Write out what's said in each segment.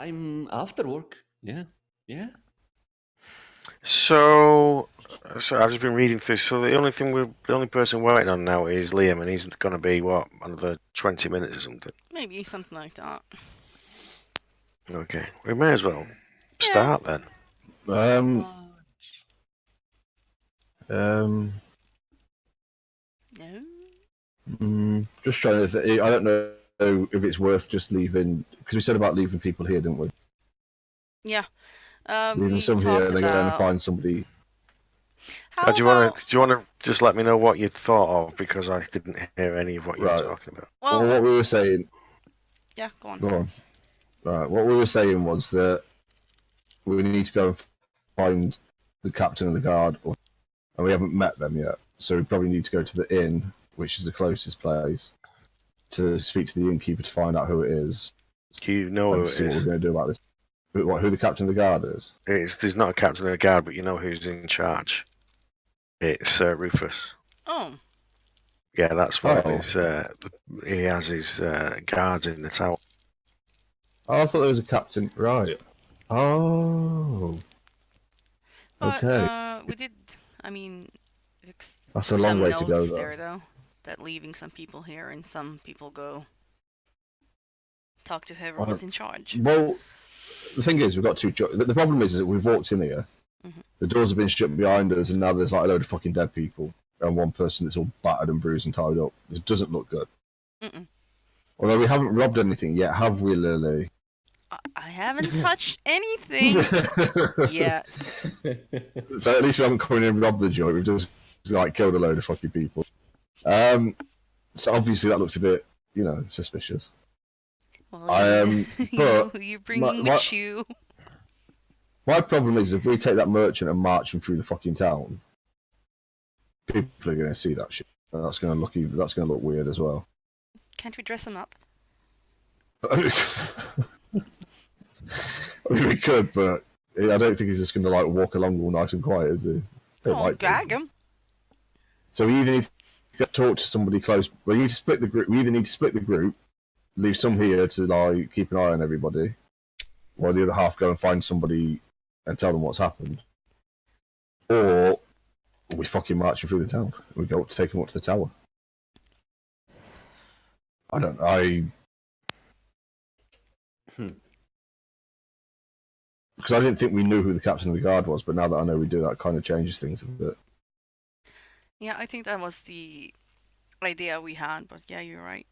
I'm after work. Yeah. So I've just been reading through. So the only person we're waiting on now is Liam, and he's going to be what, another 20 minutes or something. Maybe something like that. Okay, we may as well start then. No. Just trying to. I don't know if it's worth just leaving, because we said about leaving people here, didn't we? Yeah. Leaving We some here talked and then going and about. find somebody. How Do you about? want to just let me know what you thought of, because I didn't hear any of what you were talking about. Well, what we were saying. Yeah, go on. Go on. Right. What we were saying was that we need to go and find the captain of the guard, and we haven't met them yet. So we probably need to go to the inn, which is the closest place, to speak to the innkeeper to find out who it is. Do you know who it see is? what we're going to do about this. Who the captain of the guard is? There's not a captain of the guard, but you know who's in charge. It's Rufus. Oh. Yeah, that's why he has his guards in the tower. Oh, I thought there was a captain. Right. Oh. But, okay. We did. I mean, that's a long way to go, though. That leaving some people here and some people go talk to whoever was in charge. Well, the thing is, we've got two. The problem is that we've walked in here. Mm-hmm. The doors have been shut behind us, and now there's like a load of fucking dead people, and one person that's all battered and bruised and tied up. It doesn't look good. Mm-mm. Although we haven't robbed anything yet, have we, Lily? I haven't touched anything yet. So at least we haven't come in and robbed the joint. We've just like killed a load of fucking people. So obviously that looks a bit, suspicious. Well, but you're bringing with you. My problem is if we take that merchant and march him through the fucking town, people are going to see that shit. And that's going to look weird as well. Can't we dress him up? I mean, we could, but I don't think he's just going to like walk along all nice and quiet, is he? Gag him. So we either need to talk to somebody close. We need to split the group. We either need to split the group, leave some here to like keep an eye on everybody, or the other half go and find somebody and tell them what's happened, or we fucking march him through the town. We go to take him up to the tower. Because I didn't think we knew who the captain of the guard was, but now that I know we do, that kind of changes things a bit. Yeah, I think that was the idea we had, but yeah, you're right.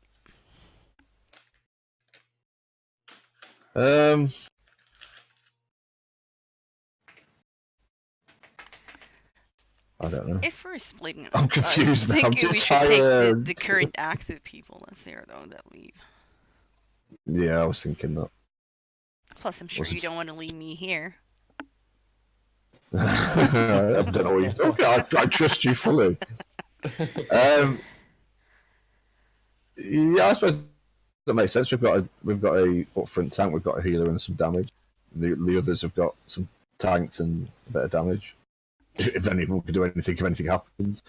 I don't know. If we're splitting it, I'm confused. I think we should take the current active people that's there, though, that leave. Yeah, I was thinking that. Plus, I'm sure you don't want to leave me here. I don't know what you're talking about. I trust you fully. Yeah, I suppose that makes sense. We've got a upfront tank. We've got a healer and some damage. The others have got some tanks and a bit of damage. If any of them can do anything, if anything happens.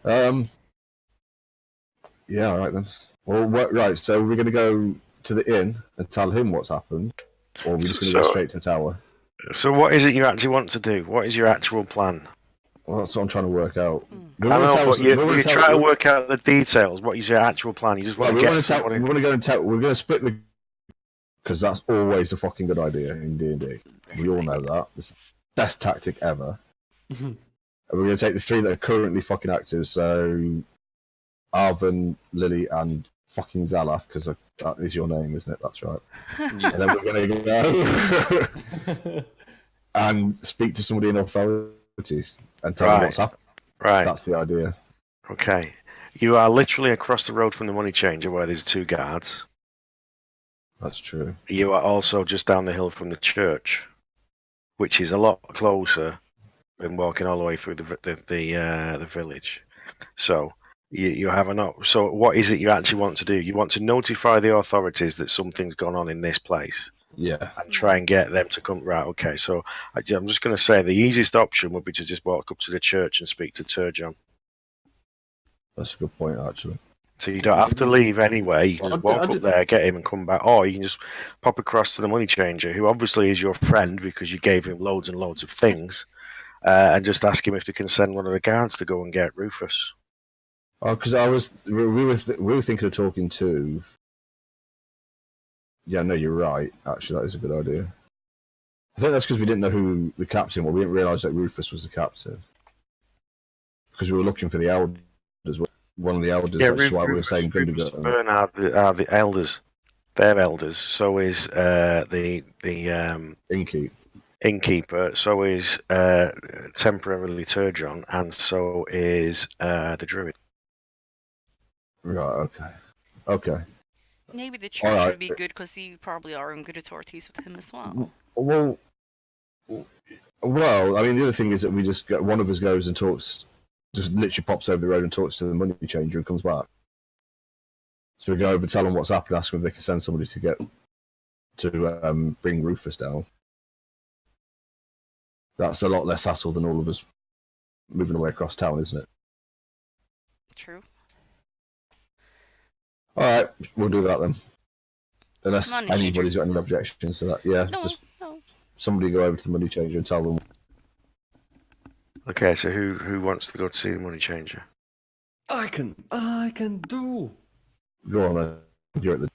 Yeah, all right then. Well, right. So we're going to go to the inn and tell him what's happened, or we're just going to go straight to the tower. So what is it you actually want to do? What is your actual plan? Well, that's what I'm trying to work out. I know, but you're trying to work out the details. What is your actual plan? You just want to get somebody... We're going to go and tell... We're going to split the... Because that's always a fucking good idea in D&D. We all know that. It's the best tactic ever. And we're going to take the three that are currently fucking active, so... Arvin, Lily, and fucking Zalath, because that is your name, isn't it? That's right. Yes. And then we're going to go... and speak to somebody in authorities and tell them what's happened. Right. That's the idea. Okay. You are literally across the road from the money changer where there's two guards. That's true. You are also just down the hill from the church, which is a lot closer than walking all the way through the village. So you have So what is it you actually want to do? You want to notify the authorities that something's gone on in this place. Yeah. And try and get them to come. Right, okay. So I'm just going to say the easiest option would be to just walk up to the church and speak to Turgeon. That's a good point, actually. So you don't have to leave anyway. You can just walk I up did- there, get him, and come back. Or you can just pop across to the money changer, who obviously is your friend because you gave him loads and loads of things, and just ask him if they can send one of the guards to go and get Rufus. Oh, because we were thinking of talking to. Yeah, no, you're right. Actually, that is a good idea. I think that's because we didn't know who the captain was. We didn't realise that Rufus was the captain because we were looking for the elders. One of the elders. Yeah, That's why we were Rufus, saying Rufus and Gundigo. Bernard are the elders. They're elders. So is the Inkeep. innkeeper. So is temporarily Turjon, and so is the druid. Right. Okay. Maybe the church Alright. would be good because you probably are in good authorities with him as well. Well. I mean, the other thing is that we just get one of us goes and talks, just literally pops over the road and talks to the money changer and comes back. So we go over, tell them what's happened, ask them if they can send somebody to bring Rufus down. That's a lot less hassle than all of us moving away across town, isn't it? True. All right, we'll do that then. Unless Money anybody's got any objections to that. Yeah, No, just no. somebody go over to the money changer and tell them. Okay, so who wants to go to see the money changer? I can do. Go on then. You're at the.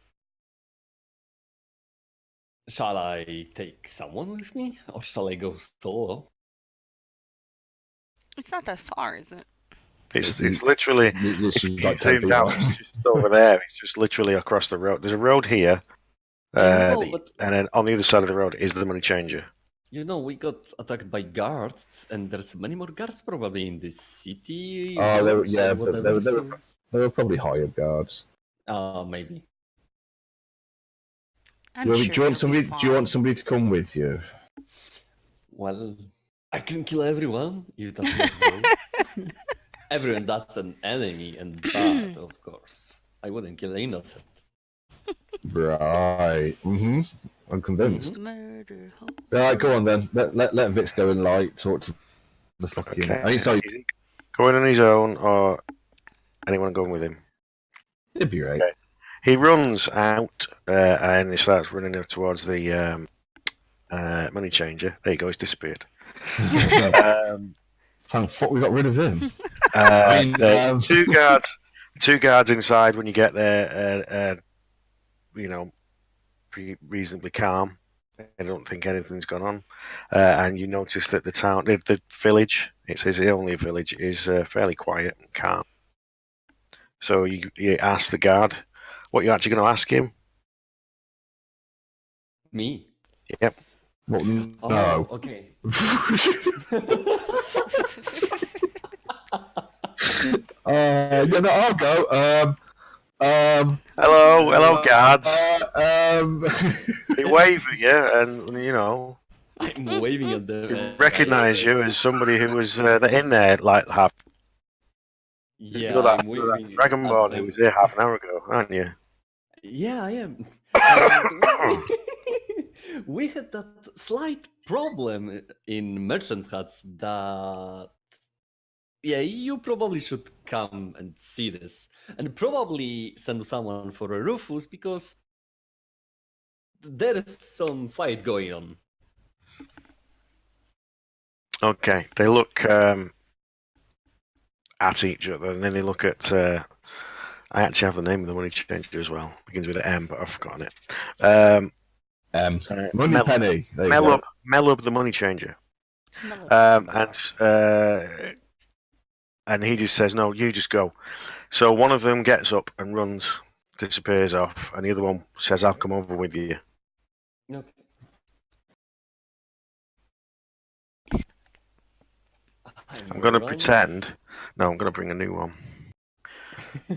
Shall I take someone with me, or shall I go solo? It's not that far, is it? It's literally, This if is you like 10 zoom feet down, long. it's just over there. It's just literally across the road. There's a road here, I know, but and then on the other side of the road is the money changer. you know we got attacked by guards, and there's many more guards probably in this city. Oh, they were, walls, yeah, or but whatever. they were probably hired guards. Maybe. I'm Do sure you want you'll somebody? be Do you want fine. somebody to come with you? Well, I can kill everyone if that's my goal. Everyone that's an enemy and bad, of course. I wouldn't kill innocent. Right. I'm convinced. Murder. Right, go on then. Let Vix go and like talk to the fucking. Okay. I mean, sorry, Is he going on his own, or anyone going with him? it'd be right. Okay. He runs out and he starts running up towards the money changer. There you go. He's disappeared. Thank fuck we got rid of him. I mean, mean, two guards inside when you get there. You know, reasonably calm. I don't think anything's gone on, and you notice that the village, it says the only village, is fairly quiet and calm. So you ask the guard, what you're actually going to ask him? Me? Yep. What? Oh, No. okay. Yeah, no, I'll go. Hello, guards. Um, They wave at you, and you know I'm waving at they them. recognise you as somebody who was in there like half. Yeah, You know that, I'm waving. Dragonborn at who them. was here half an hour ago, aren't you? Yeah, I am. And we had that slight problem in merchant huts that. Yeah, you probably should come and see this. And probably send someone for a Rufus because there is some fight going on. Okay, they look at each other, and then they look at. I actually have the name of the money changer as well. Begins with an M, but I've forgotten it. Money Mel- Penny. There you go. Melub, the money changer. And he just says, "No, you just go." So one of them gets up and runs, disappears off, and the other one says, "I'll come over with you." Okay. I'm going to pretend. No, I'm going to bring a new one.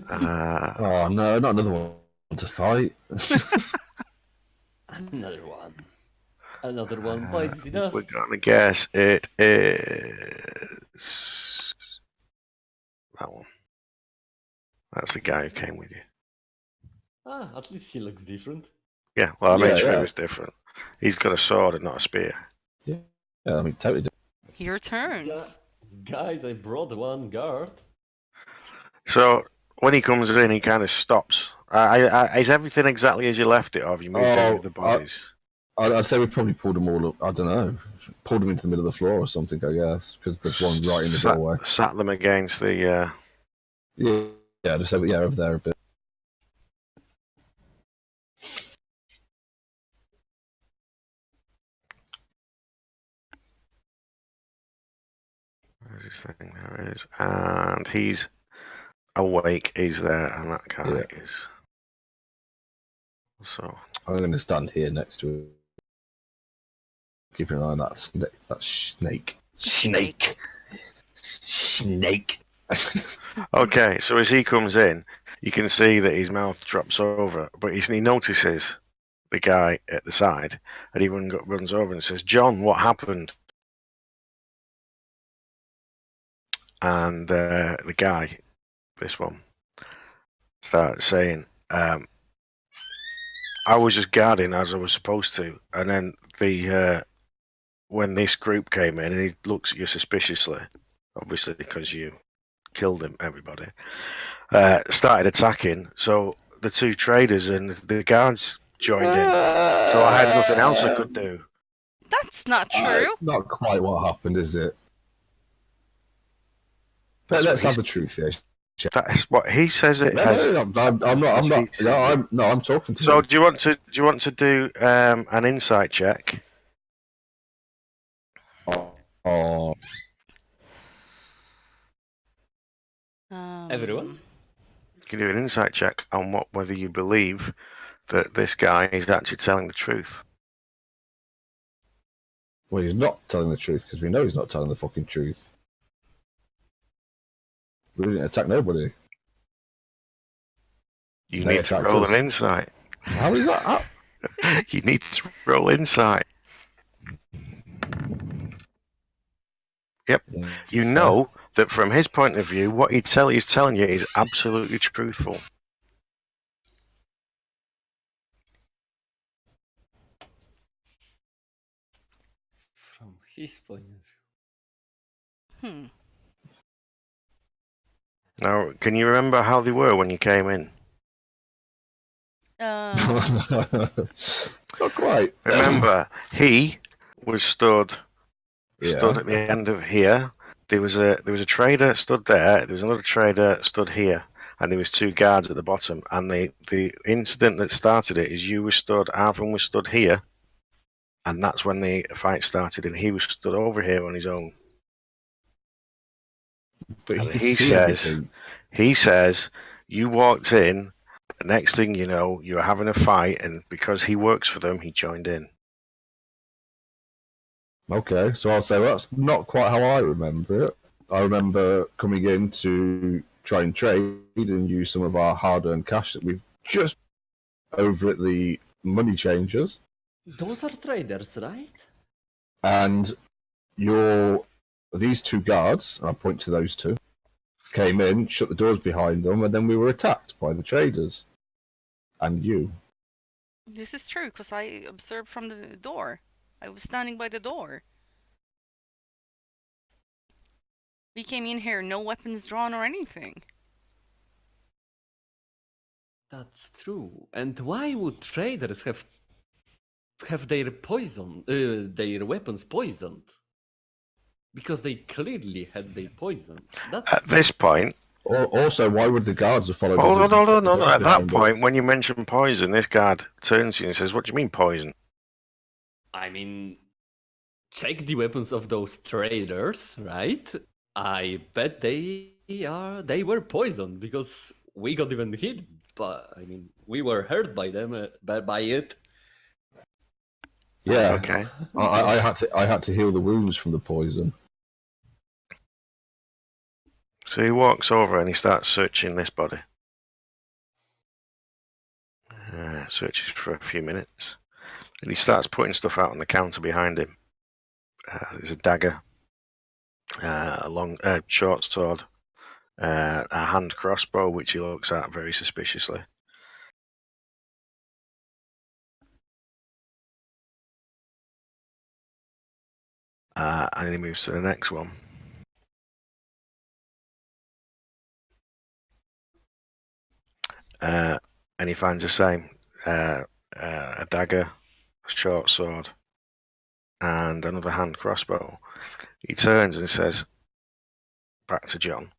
Oh no, not another one to fight. Another one. Another one bites the dust. We're going to guess it is that one. That's the guy who came with you. At least he looks different. Yeah, well, I made Yeah, sure yeah. it was different. He's got a sword and not a spear. Yeah, I mean, totally. Your turns. Guys, I brought one guard. So when he comes in, he kind of stops. Is everything exactly as you left it, or have you moved any of the bodies? I'd say we probably pulled them all up. I don't know. Pulled them into the middle of the floor or something, I guess, because there's one right in the doorway. Sat them against the. Yeah, just over there a bit. Where's his thing? There it is. And he's awake. He's there, and that guy is. So I'm going to stand here next to it. Keeping an eye on that snake. Snake. okay, so as he comes in, you can see that his mouth drops over, but he notices the guy at the side, and he runs over and says, "John, what happened?" And the guy, this one, starts saying, "I was just guarding as I was supposed to, and then when this group came in, and he looks at you suspiciously, obviously because you killed everybody, started attacking. So the two traders and the guards joined in. So I had nothing else I could do." That's not true. It's not quite what happened, is it? Let's have the truth here. That's what he says. It has. No, I'm not. I'm talking to So you. do you want to do an insight check? Oh, Everyone? You can do an insight check on whether you believe that this guy is actually telling the truth. well, he's not telling the truth because we know he's not telling the fucking truth. We didn't attack nobody. You They need to attacked roll us. an insight. How is that? You need to roll insight. Yep. You know that from his point of view, what he's telling you is absolutely truthful. From his point of view. Now, can you remember how they were when you came in? Not quite. Remember, he was stood Yeah. at the end of here. There was a trader stood there. There was another trader stood here, and there was two guards at the bottom. And the incident that started it is you were stood. Arvin was stood here, and that's when the fight started. And he was stood over here on his own. But And he says, you walked in. The next thing you know, you were having a fight, and because he works for them, he joined in. Okay, so I'll say that's not quite how I remember it. I remember coming in to try and trade and use some of our hard-earned cash that we've just over at the money changers. Those are traders, right? And these two guards, and I point to those two, came in, shut the doors behind them, and then we were attacked by the traders. And you. This is true, because I observed from the door. I was standing by the door. We came in here, no weapons drawn or anything. That's true. And why would traders have their their weapons poisoned? Because they clearly had their poison. At this point, Also, why would the guards have followed hold us? on. At that point, when you mention poison, this guard turns to you and says, "What do you mean poison?" I mean, check the weapons of those traders, right? I bet they were poisoned because we got even hit. But I mean, we were hurt by them by it. Yeah. Okay. I had to heal the wounds from the poison. So he walks over and he starts searching this body. Searches for a few minutes. And he starts putting stuff out on the counter behind him. There's a dagger, a long, short sword, a hand crossbow, which he looks at very suspiciously. And he moves to the next one. and he finds the same a dagger, a short sword, and another hand crossbow. He turns and says back to John.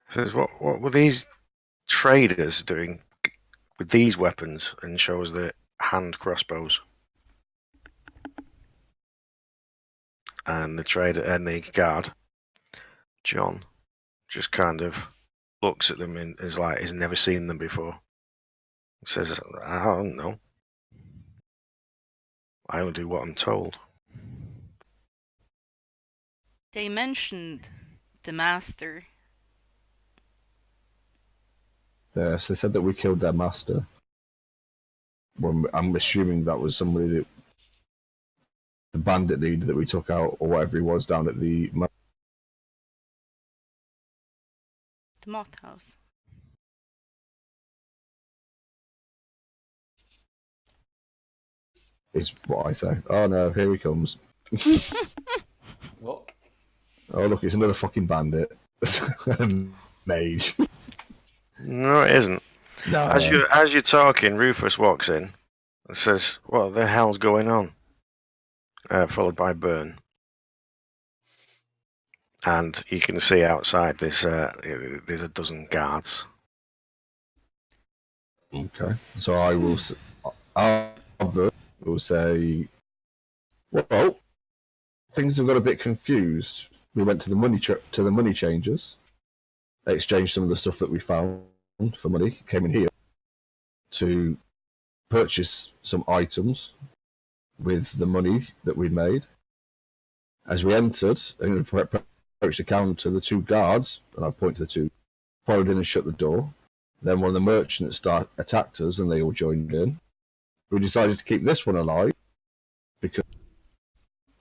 He says, "What were these traders doing with these weapons?" And shows the hand crossbows. And the trader and the guard, John, just kind of looks at them and is like he's never seen them before. He says, "I don't know. I only do what I'm told." They mentioned the master. Yes, they said that we killed their master. Well, I'm assuming that was somebody that the bandit leader that we took out, or whatever he was, down at the The moth house. is what I say. Oh no, here he comes. What? Oh look, it's another fucking bandit. Mage. No, it isn't. No. As you're talking, Rufus walks in and says, "What the hell's going on?" Followed by Byrne. And you can see outside there's a dozen guards. Okay, so I will. Albert will say, "Well, things have got a bit confused. We went to the money changers, exchanged some of the stuff that we found for money, came in here to purchase some items with the money that we made. As we entered and approached the counter, the two guards, and I point to the two, followed in and shut the door. Then one of the merchants attacked us, and they all joined in. We decided to keep this one alive because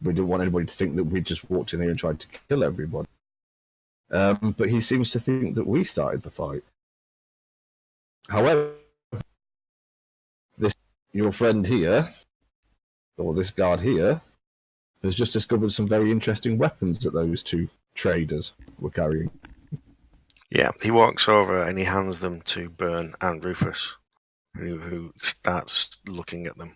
we didn't want anybody to think that we just walked in here and tried to kill everybody. But he seems to think that we started the fight. However, your friend here, or this guard here, has just discovered some very interesting weapons that those two traders were carrying." Yeah, he walks over and he hands them to Byrne and Rufus, who starts looking at them.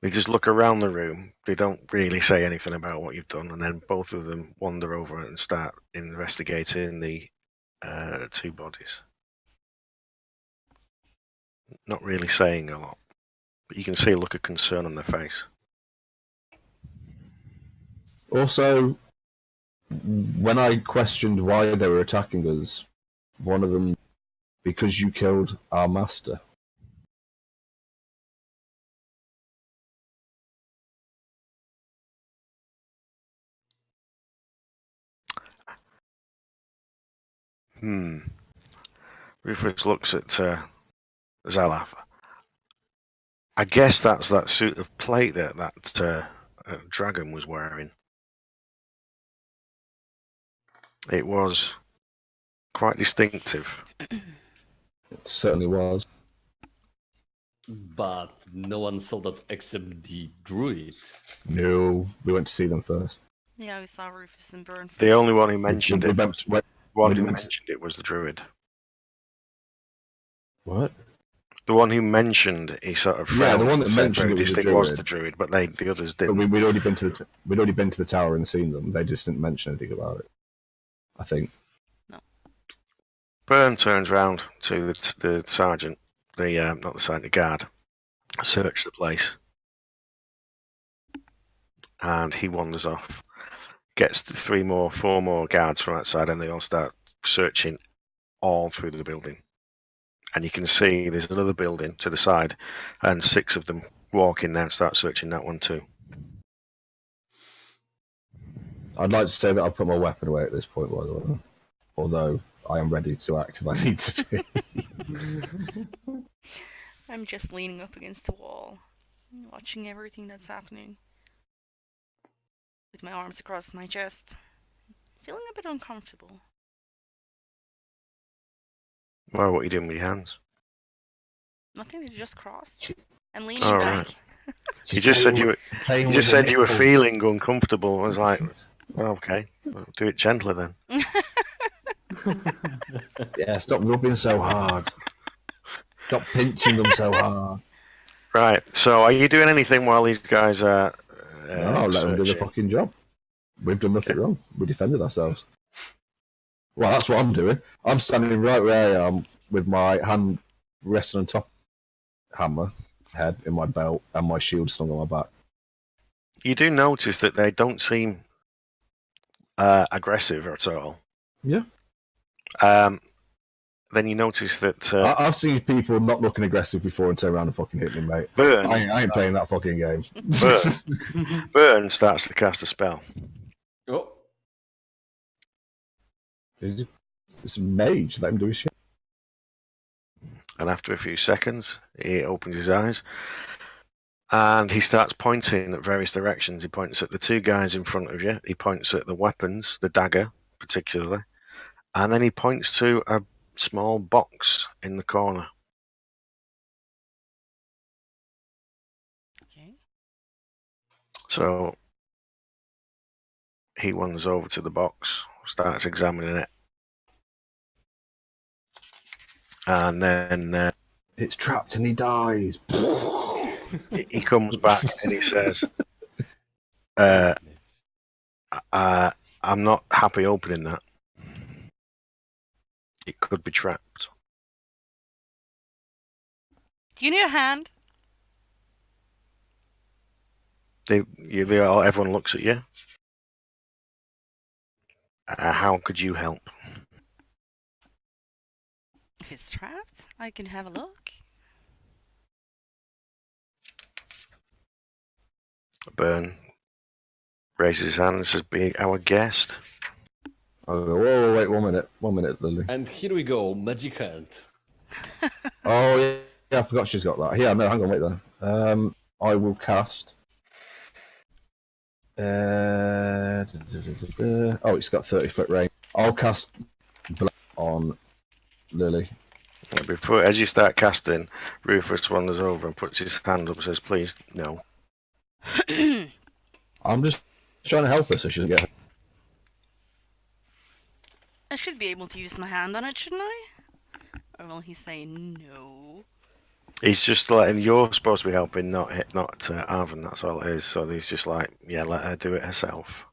They just look around the room. They don't really say anything about what you've done, and then both of them wander over and start investigating the two bodies. Not really saying a lot, but you can see a look of concern on their face. Also, when I questioned why they were attacking us, one of them, because you killed our master. Rufus looks at Zalaf. I guess that's that suit of plate that dragon was wearing. It was quite distinctive. It certainly was. But no one saw that except the druid. No, we went to see them first. Yeah, we saw Rufus and Byrne. The only one who mentioned We it. went- One we who didn't- mentioned it was the druid. What? The one who mentioned he sort of Yeah, the frowned one and that said mentioned very it was the distinct was druid. the druid, but the others But didn't. we'd already been to the tower and seen them. They just didn't mention anything about it, I think. Byrne turns round to the sergeant, not the sergeant, the guard. Search the place, and he wanders off. Gets 4 more guards from outside, and they all start searching all through the building. And you can see there's another building to the side, and 6 of them walk in there and start searching that one too. I'd like to say that I've put my weapon away at this point, by the way. Although I am ready to act if I need to be. I'm just leaning up against the wall, watching everything that's happening. With my arms across my chest, feeling a bit uncomfortable. Well, what are you doing with your hands? Nothing, they just crossed. I'm leaning Oh, back. right. You just said you were feeling uncomfortable. I was like, well, okay, well, do it gentler then. Yeah, stop rubbing so hard. Stop pinching them so hard. Right. So, are you doing anything while these guys are? No, let them do the searching? fucking job. We've done nothing wrong. We defended ourselves. Well, that's what I'm doing. I'm standing right where I am with my hand resting on top hammer head in my belt and my shield slung on my back. You do notice that they don't seem aggressive at all. Yeah. Then you notice that I've seen people not looking aggressive before and turn around and fucking hit me, mate. Burn, I ain't playing that fucking game. Burn starts to cast a spell. Oh, It's a mage. Let him do his shit. And after a few seconds, he opens his eyes and he starts pointing at various directions. He points at the two guys in front of you. He points at the weapons, the dagger particularly, and then he points to a small box in the corner. Okay. So he wanders over to the box, starts examining it, and then It's trapped and he dies. he comes back and he says, I'm not happy opening that. It could be trapped. Do you need a hand? Everyone looks at you. How could you help? If it's trapped, I can have a look. Burn raises his hand and says, "Be our guest." I go, whoa, wait, 1 minute, Lily. and here we go, magic hand. Oh, yeah, I forgot she's got that. Yeah, no, hang on, wait there. I will cast. Oh, it's got 30-foot range. I'll cast on Lily. Before, as you start casting, Rufus wanders over and puts his hand up and says, "Please, no." I'm just trying to help her so she doesn't get. I should be able to use my hand on it, shouldn't I? Or will he say no? He's just letting you're supposed to be helping, not Arvin. That's all it is. So he's just like, yeah, let her do it herself.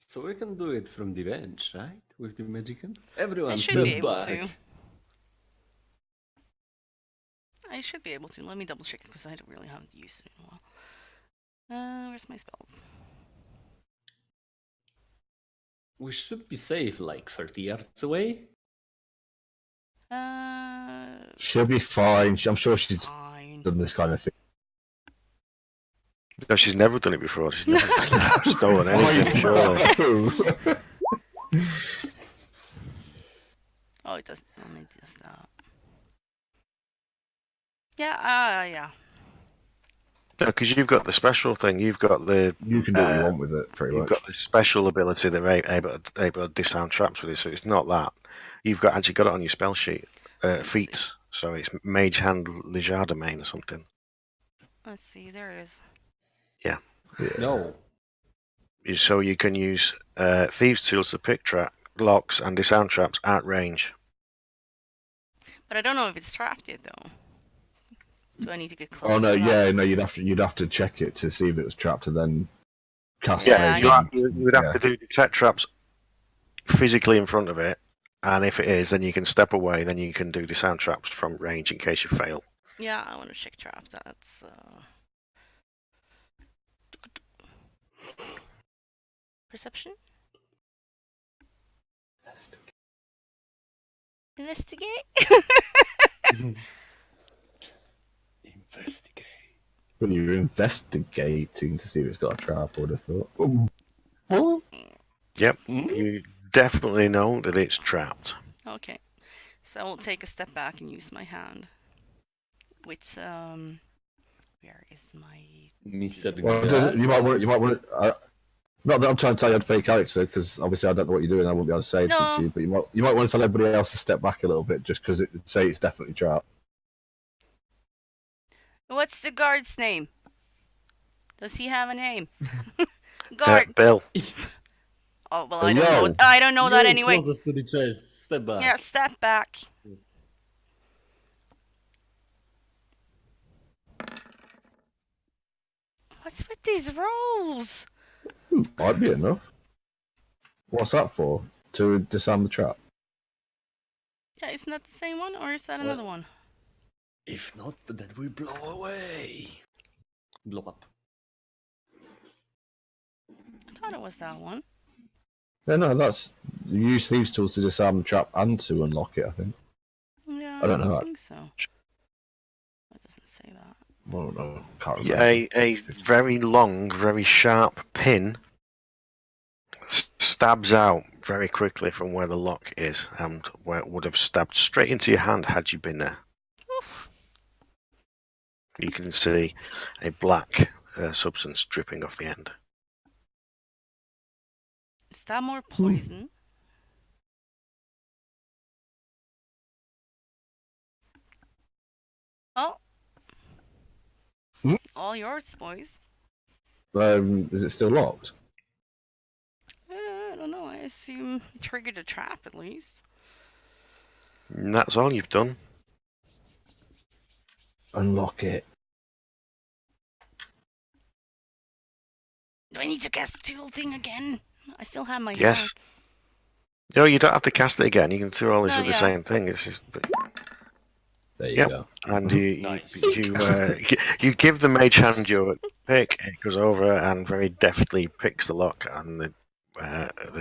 So we can do it from the bench, right? With the magic hand? I Everyone should be step able back. to. I should be able to. Let me double check it because I don't really haven't used it in a while. Where's my spells? We should be safe, like 30 yards away. She'll be fine. I'm sure she's Fine. done this kind of thing. No, she's never done it before. She's never stolen anything. Surely. Oh, it doesn't. Let me just Yeah. Yeah. No, because you've got the special thing. You've got the. You can do what you want with it, pretty You've much. got the special ability that are able to disarm traps with it. So it's not that. You've actually got it on your spell sheet. Feats. So it's Mage Hand Legerdemain or something. Let's see. There it is. Yeah. No. So you can use Thieves' Tools to pick locks and disarm traps at range. But I don't know if it's trapped yet, though. Do I need to get close? Oh no, enough? yeah, no. You'd have to check it to see if it was trapped and then cast Yeah, it. you would have to do detect traps physically in front of it, and if it is, then you can step away. Then you can do disarm traps from range in case you fail. Yeah, I want to check trap. That's perception. Investigate. Investigate. When you're investigating to see if it's got a trap, I would have thought. What? Yep, you definitely know that it's trapped. Okay, so I will take a step back and use my hand. Which where is my? Mr. Well, God. you might want. Not that I'm trying to tell you how to fake character, because obviously I don't know what you're doing. I won't be able to say anything No. to you. But you might want to tell everybody else to step back a little bit, just because it say it's definitely trapped. What's the guard's name? Does he have a name? Guard. Bill. Oh well, Hey, I don't know. yo. I don't know that You're anyway. closest to the chest. Step back. Yeah, step back. What's with these rolls? Might be enough. What's that for? To disarm the trap? Yeah, isn't that the same one, or is that Well- another one? If not, then we blow away. Blow up. I thought it was that one. No, that's you use thieves' tools to disarm the trap and to unlock it. I think. Yeah, I don't know. think so. It doesn't say that. Well, no, can't remember. A very long, very sharp pin stabs out very quickly from where the lock is, and where it would have stabbed straight into your hand had you been there. Oof. You can see a black substance dripping off the end. Is that more poison? Oh. Hmm? All yours, boys. Is it still locked? I don't know. I assume it triggered a trap at least. And that's all you've done. Unlock it. Do I need to cast the tool thing again? I still have my Yes. No, you don't have to cast it again. You can do all this No, with the yeah. same thing. It's just, There you Yep. go. and Nice. you give the mage hand your pick. It goes over and very deftly picks the lock, and the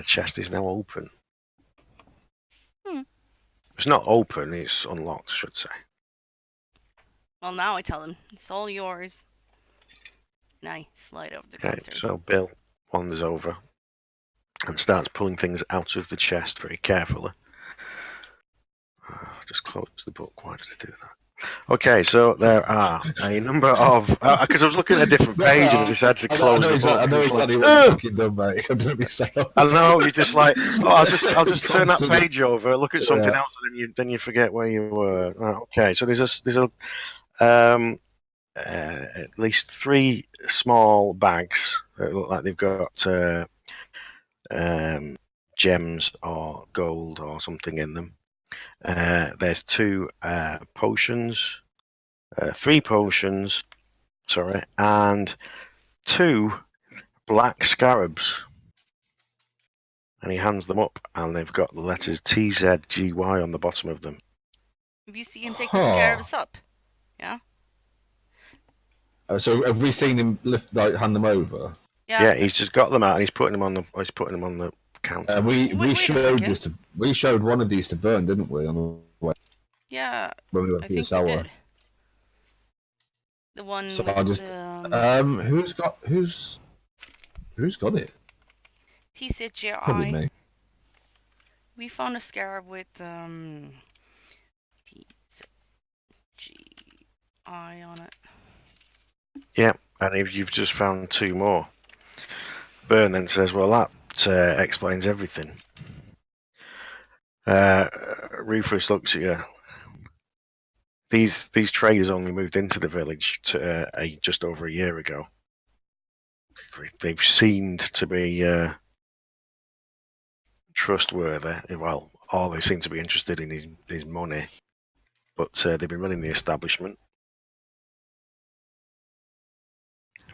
chest is now open. Hmm. It's not open. It's unlocked, I should say. Well, now I tell him it's all yours. And I slide over the Okay, counter. so Bill wanders over and starts pulling things out of the chest very carefully. Just close the book. Why did I do that? Okay, so there are a number of because I was looking at a different page and I decided to close the book. I know It's exactly like, what you've "Ugh!" fucking done, mate. I'm gonna be so. I know you're just like, oh, I'll just turn that Constantly. page over, look at something Yeah. else, and then you forget where you were. Right, okay, so there's at least 3 small bags that look like they've got gems or gold or something in them. There's 2 potions, 3 potions, sorry, and 2 black scarabs. And he hands them up, and they've got the letters TZGY on the bottom of them. If you see him take the Huh. scarabs up. So have we seen him hand them over? Yeah, he's just got them out, and he's putting them on the counter. Wait We a showed second. this. We showed one of these to Burn, didn't we? On the way Yeah, when we went I through the think we sour. did. The one So with I just who's got it? TCGI. Probably me. We found a scarab with TCGI on it. And if you've just found 2 more. Burn then says, well, that explains everything. Rufus looks at you. These traders only moved into the village just over a year ago. They've seemed to be trustworthy. Well, all they seem to be interested in is money. But they've been running the establishment.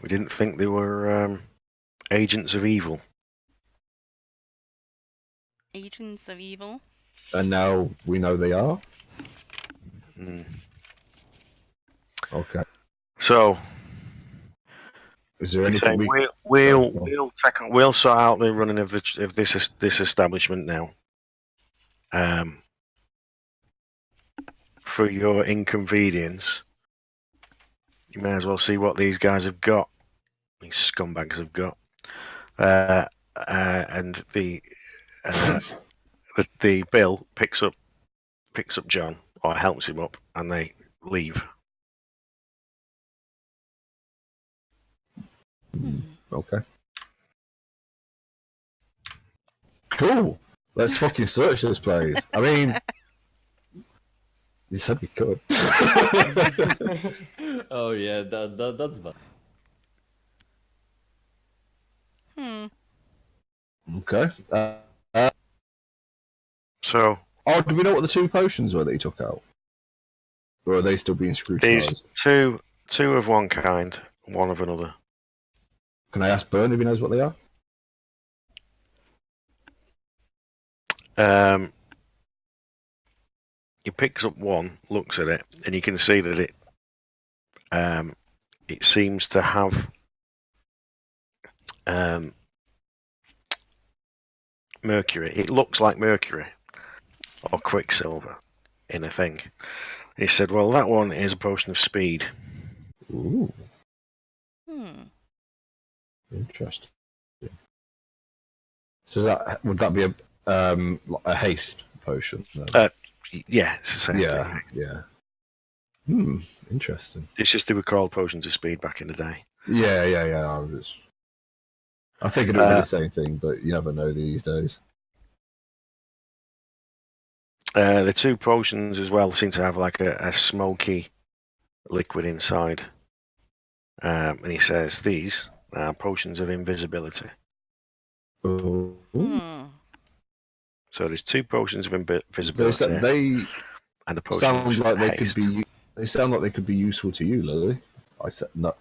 We didn't think they were agents of evil. Agents of Evil. And now we know they are. Mm. Okay. So Is there we say anything we? we'll sort out the running of this establishment now. For your inconvenience, you may as well see what these guys have got. These scumbags have got. And the Bill picks up John, or helps him up, and they leave. Okay. Cool. Let's fucking search this place. I mean, you said we could. Oh yeah, that's bad. Okay. So Oh, do we know what the 2 potions were that he took out? Or are they still being these scrutinised? two of one kind, one of another. Can I ask Bern if he knows what they are? He picks up one, looks at it, and you can see that it seems to have mercury. It looks like mercury or quicksilver in a thing. He said, "Well, that one is a potion of speed." Ooh, Hmm. interesting. So would that be a haste potion? Then? Yeah, it's the same thing. Yeah. Interesting. It's just they were called potions of speed back in the day. Yeah. I figured it would be the same thing, but you never know these days. The 2 potions as well seem to have like a smoky liquid inside. And he says these are potions of invisibility. Ooh. So there's 2 potions of invisibility They and a potion sound of like they haste. could be. They sound like they could be useful to you, Lily. I said no.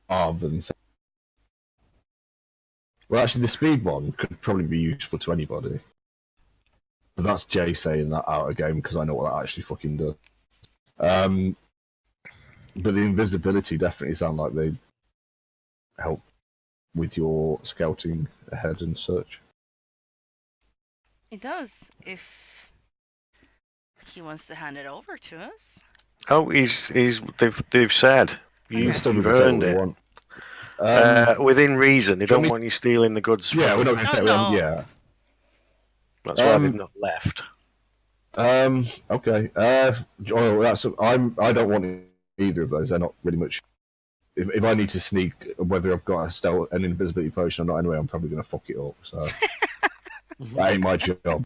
Other than well, actually, the speed one could probably be useful to anybody. But that's Jay saying that out of game because I know what that actually fucking does. But the invisibility definitely sound like they help with your scouting ahead and such. It does, if he wants to hand it over to us. Oh, they've said you've Still gonna take earned what we it. want. Within reason. They do you don't want want you stealing the goods from Yeah, we're them. not going to Oh, take no. them. Yeah. That's why they've not left. Okay. I don't want either of those. They're not really much. If I need to sneak, whether I've got an invisibility potion or not, anyway, I'm probably going to fuck it up. So that ain't my job.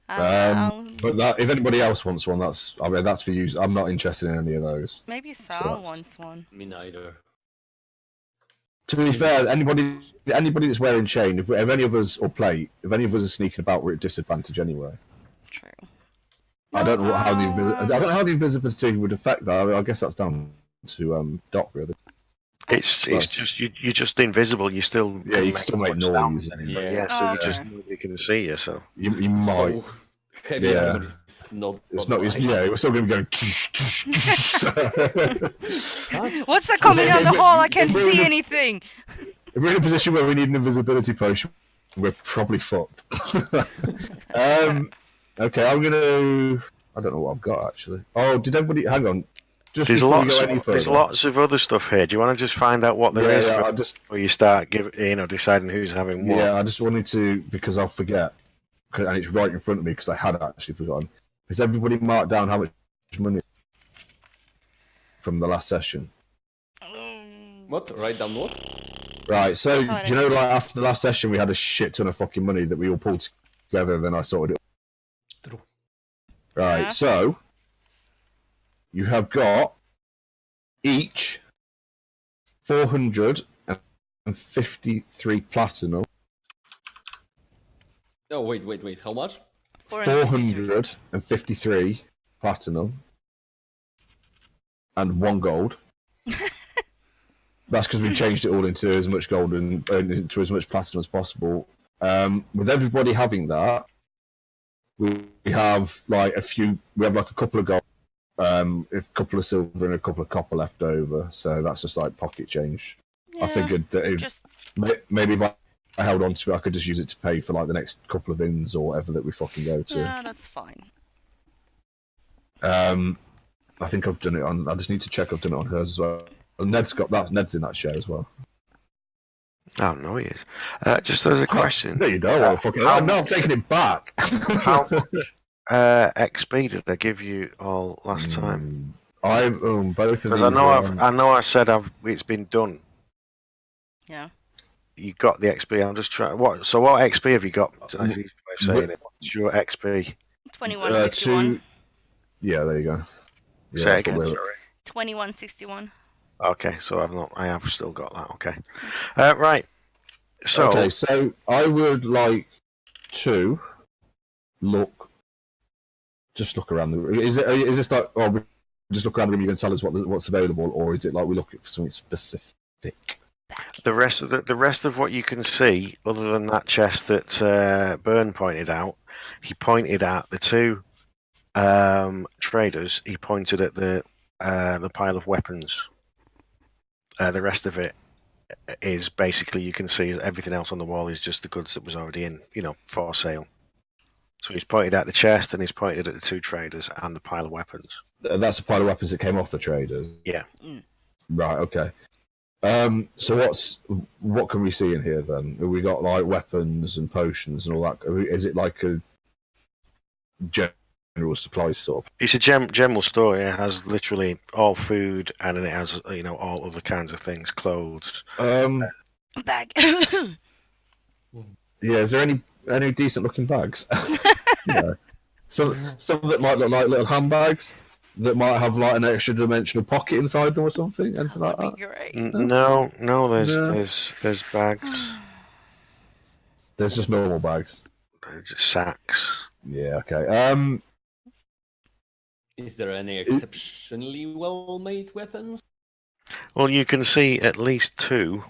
But if anybody else wants one, that's for you. I'm not interested in any of those. Maybe Sal wants one. Me neither. To be fair, anybody that's wearing chain, if any of us or plate, if any of us are sneaking about, we're at disadvantage anyway. True. I don't know how the invisibility would affect that. I guess that's down to Doc really. It's just you're just invisible. You still you can still make much noise. sound anyway. So you just nobody can see you. So you might. So heavy, but it's not. It's not. We're still going to be going. What's that coming down the hall? I can't see anything. If we're in a position where we need an invisibility potion, we're probably fucked. Okay, I'm gonna. I don't know what I've got actually. Oh, did everybody? Hang on. There's lots of other stuff here. Do you want to just find out what there is before you start deciding who's having what? Yeah, I just wanted to because I'll forget, and it's right in front of me because I had actually forgotten. Has everybody marked down how much money from the last session? What? Write down what? Right. So do you know, like after the last session, we had a shit ton of fucking money that we all pulled together, and then I sorted it. True. Right. Yeah. So you have got each 453 platinum. Oh, wait. How much? 453 platinum. And 1 gold. That's because we changed it all into as much gold and into as much platinum as possible. With everybody having that, we have like a couple of gold. A couple of silver and a couple of copper left over, so that's just like pocket change. Yeah, I figured that maybe if I held on to it, I could just use it to pay for like the next couple of inns or whatever that we fucking go to. Yeah, that's fine. I think I've done it on. I just need to check I've done it on hers as well. And Ned's in that share as well. Oh no, he is. Just as a question. No, you don't. No, I'm taking it back. How much XP did they give you all last time? I both of these. I know. I said it's been done. Yeah. You got the XP. I'm just trying. What XP have you got? What's your XP? 2161. Yeah, there you go. Yeah, Say it again. 2161. Okay, so I have still got that. Okay, right. So Okay, so I would like to just look around the room. Is this like, oh, we just look around the room, you're going to tell us what's available, or is it like we look for something specific? the rest of what you can see, other than that chest that Byrne pointed out, he pointed at the two traders. He pointed at the pile of weapons. The rest of it is basically, you can see everything else on the wall is just the goods that was already in, for sale. So he's pointed at the chest and he's pointed at the two traders and the pile of weapons. That's the pile of weapons that came off the traders. Yeah. Right. Okay. So what can we see in here then? Have we got like weapons and potions and all that? Is it like a general supplies store? It's a general store. It has literally all food, and then it has all other kinds of things, clothes. Bag. Yeah. Is there any decent looking bags? Yeah. Some that might look like little handbags that might have like an extra dimensional pocket inside them or something. Anything like That'd that? be great. No, there's bags, There's just normal bags. just sacks. Yeah. Okay. Is there any exceptionally well-made weapons? Well, you can see at least two.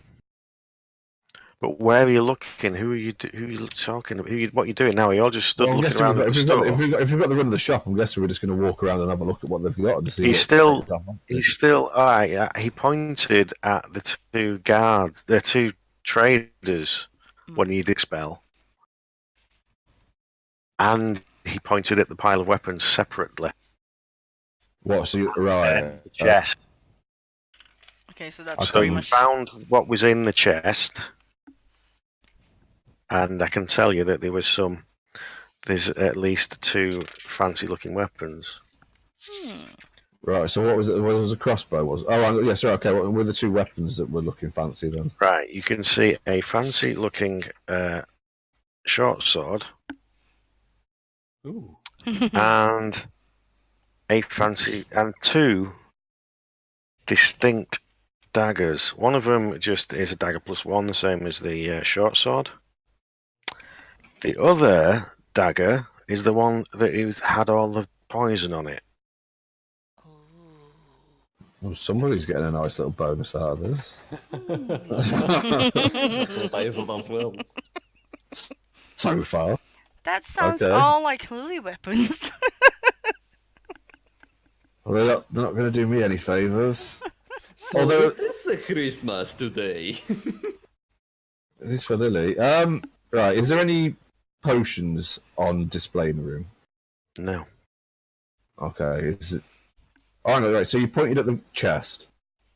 But where are you looking? Who are you talking about? What are you doing now? Are you all just stood Well, I'm looking guessing around at the store? if we've got the run of the shop, I'm guessing we're just going to walk around and have a look at what they've got. And see He's still alright. Yeah, he pointed at the two guards, the two traders, when he did spell, and he pointed at the pile of weapons separately. What? So right? The chest. Okay, so that's So pretty you much. found what was in the chest, and I can tell you that there's at least two fancy-looking weapons. Right. So what was it? What was a crossbow? Yes. Right. Okay. What were the two weapons that were looking fancy then? Right, you can see a fancy-looking short sword Ooh. and two distinct daggers. One of them just is a dagger +1, the same as the short sword. The other dagger is the one that had all the poison on it. Oh, somebody's getting a nice little bonus out of this. That's what I thought as well. So far. That sounds Okay. all like lily weapons. Well, they're not going to do me any favours. So Although- it is a Christmas today. It is for Lily. Right. Is there any potions on display in the room? No. Okay. Is it? Oh no. Right. So you pointed at the chest.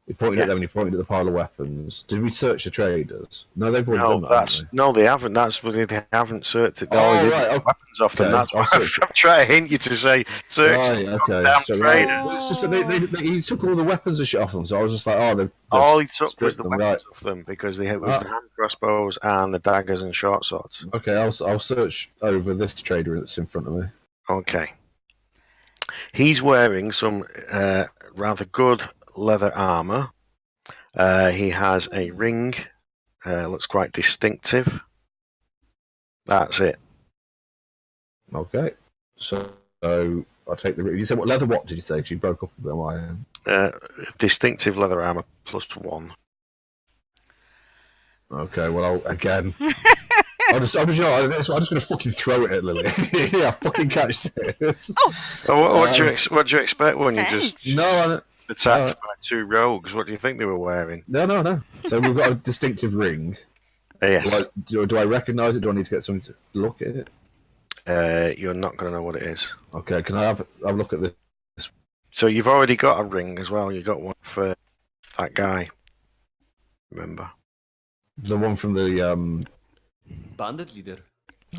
You pointed at them and you pointed at the pile of weapons. Did we search the traders? No, they've already done that. Haven't No, they haven't. That's what they haven't searched it. Oh, They right, did okay. weapons off them. Okay, That's I'll why search I'm trying to hint you to say search. Right, okay. Damn So, traders. well, it's just that he took all the weapons and shit off them, so I was just like, oh, they've All he took was stripped the them, weapons right. off them because it was the hand crossbows and the daggers and short swords. Okay, I'll search over this trader that's in front of me. Okay. He's wearing some rather good leather armour. He has a ring. Looks quite distinctive. That's it. Okay. So I'll take the. You said what leather? What did you say? Because you broke up a bit on my end. Distinctive leather armour +1. Okay. Well, I'm just going to fucking throw it at Lily. Yeah, fucking catch this. Oh, what do you expect when you just Thanks. No, attacked by two rogues? What do you think they were wearing? no. So we've got a distinctive ring. Yes. Do I recognise it? Do I need to get someone to look at it? You're not going to know what it is. Okay. Can I have a look at this? So you've already got a ring as well. You got one for that guy. Remember, The one from the Bandit leader.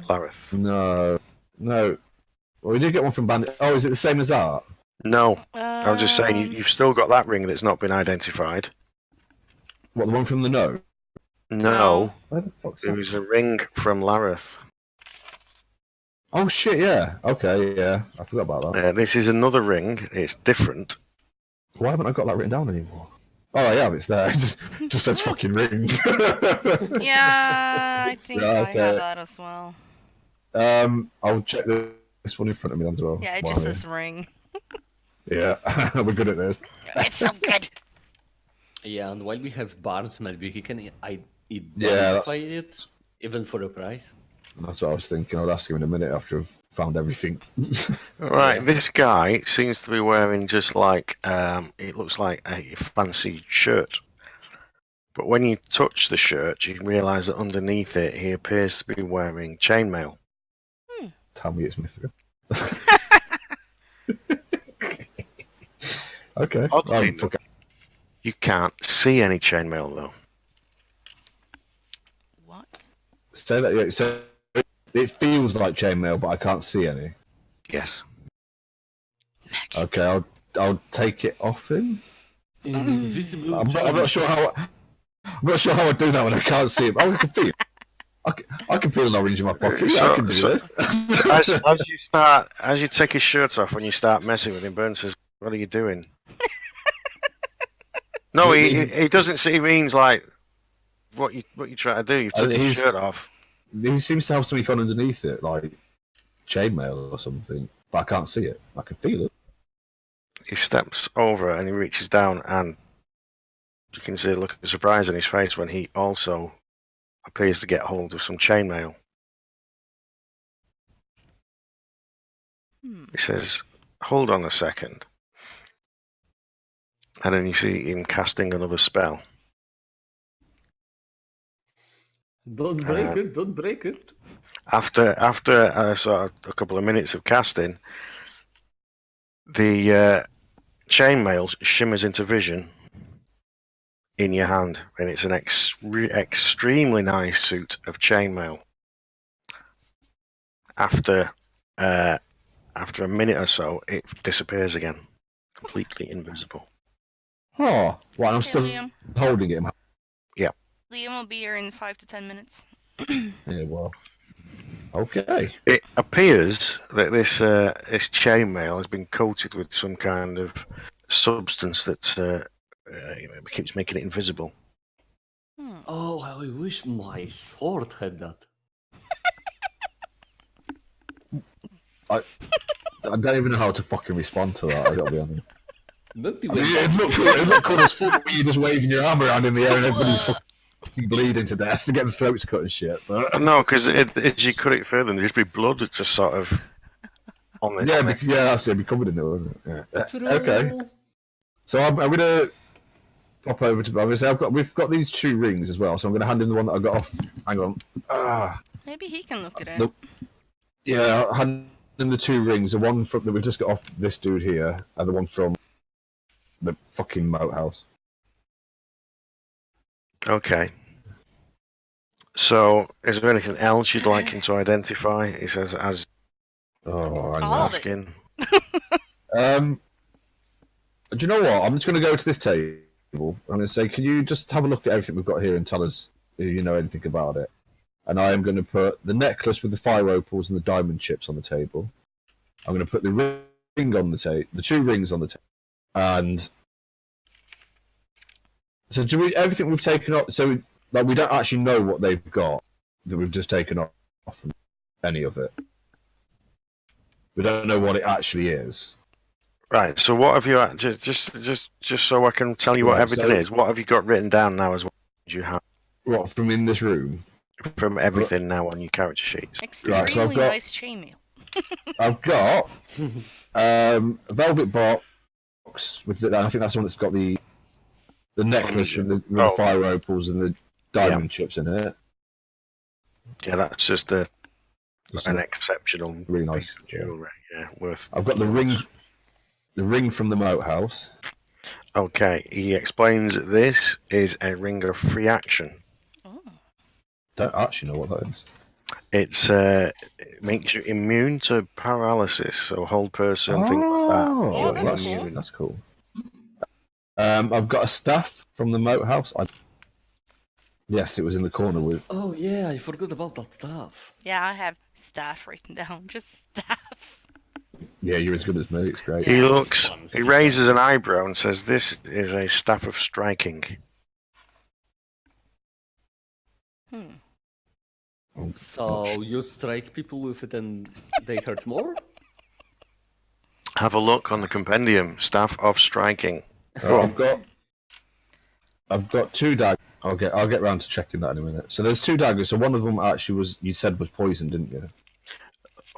Lareth. No. Well, we did get one from Bandit. Oh, is it the same as that? No, I'm just saying Um, you've still got that ring that's not been identified. What, the one from the note? No, Where the fuck's there that? was a ring from Lareth. Oh shit! Yeah. Okay. Yeah. I forgot about that. This is another ring. It's different. Why haven't I got that written down anymore? Oh, I have. It's there. It just says fucking ring. Yeah, I think Yeah, I okay. had that as well. I'll check this one in front of me as well. Yeah, it while just I'm says ring. here. Yeah, we're good at this. It's so good. Yeah, and while we have Barnes, maybe he can that's- identify it, even for a price. That's what I was thinking. I'll ask him in a minute after I've found everything. Right, Yeah. this guy seems to be wearing just like it looks like a fancy shirt. But when you touch the shirt, you realise that underneath it, he appears to be wearing chainmail. Tell me it's Mithril. Okay. Oddly enough, Fuck it. you can't see any chainmail though. What? Say that. Yeah, so it feels like chainmail, but I can't see any. Yes. Magic. Okay, I'll take it off him. Invisible I'm not sure how. I'm not sure how I do that when I can't see him. Oh, I can feel. I can feel an orange in my pocket. Yeah, I can do this. So as you take his shirt off, when you start messing with him, Burns says, "What are you doing?" No, he doesn't see. He means like what you try to do. You took his he's- shirt off. He seems to have something on underneath it, like chainmail or something, but I can't see it. I can feel it. He steps over and he reaches down, and you can see a look of surprise on his face when he also appears to get hold of some chainmail. He says, "Hold on a second." And then you see him casting another spell. Don't break it, don't break it. After sort of a couple of minutes of casting, the chainmail shimmers into vision in your hand, and it's an extremely nice suit of chainmail. After a minute or so, it disappears again, completely invisible. Oh, well, I'm Okay, still Liam. holding it. Liam will be here in 5 to 10 minutes. Yeah, well, okay. It appears that this chainmail has been coated with some kind of substance that keeps making it invisible. Oh, how I wish my sword had that. I don't even know how to fucking respond to that. I gotta be honest. Not I even mean, it looked cool as fuck when you're just waving your arm around in the air and everybody's fucking bleeding to death to get the throats cut and shit. But No, because as you cut it further, there'd just be blood just sort of on it. yeah, that's gonna be covered in it, wasn't it? Yeah. True. Okay. So I'm gonna pop over to. We've got these 2 rings as well, so I'm gonna hand in the one that I got off. Hang on. Maybe he can look at it. Nope. Yeah, I'll hand in the 2 rings. The one that we've just got off this dude here, and the one from the fucking moat house. Okay. So, is there anything else you'd like him to identify? He says, as Oh, hang All on. of it. asking. Do you know what? I'm just going to go to this table. I'm going to say, can you just have a look at everything we've got here and tell us if you know anything about it? And I am going to put the necklace with the fire opals and the diamond chips on the table. I'm going to put the ring on the table, the 2 rings on the table, and so everything we've taken off. So like we don't actually know what they've got that we've just taken off from any of it. We don't know what it actually is. Right. So, what have you just so I can tell you what Right, everything so- is? What have you got written down now? As well? You have What from in this room? from everything now on your character sheets. Extremely so I've got- nice chainmail. I've got a velvet box with I think that's the one that's got the necklace with the fire opals and the diamond chips in it. Yeah, that's just an Just exceptional really piece nice. of jewelry. Yeah, worth. I've got the ring from the moat house. Okay, he explains that this is a ring of free action. Oh. Don't actually know what that is. It makes you immune to paralysis, so hold person, things like that. Oh, Yeah, that's that's cool. that's cool. I've got a staff from the moat house. Yes, it was in the corner with. Oh yeah, I forgot about that stuff. Yeah, I have staff written down. Just staff. Yeah, you're as good as me. It's great. He Yeah. looks. Fun He raises an eyebrow and says, "This is a staff of striking." Hmm. Oh, So you strike people with it and they hurt more? Have a look on the compendium. Staff of striking. oh, I've got 2 daggers. I'll get round to checking that in a minute. So there's 2 daggers. So one of them actually was, you said, was poison, didn't you?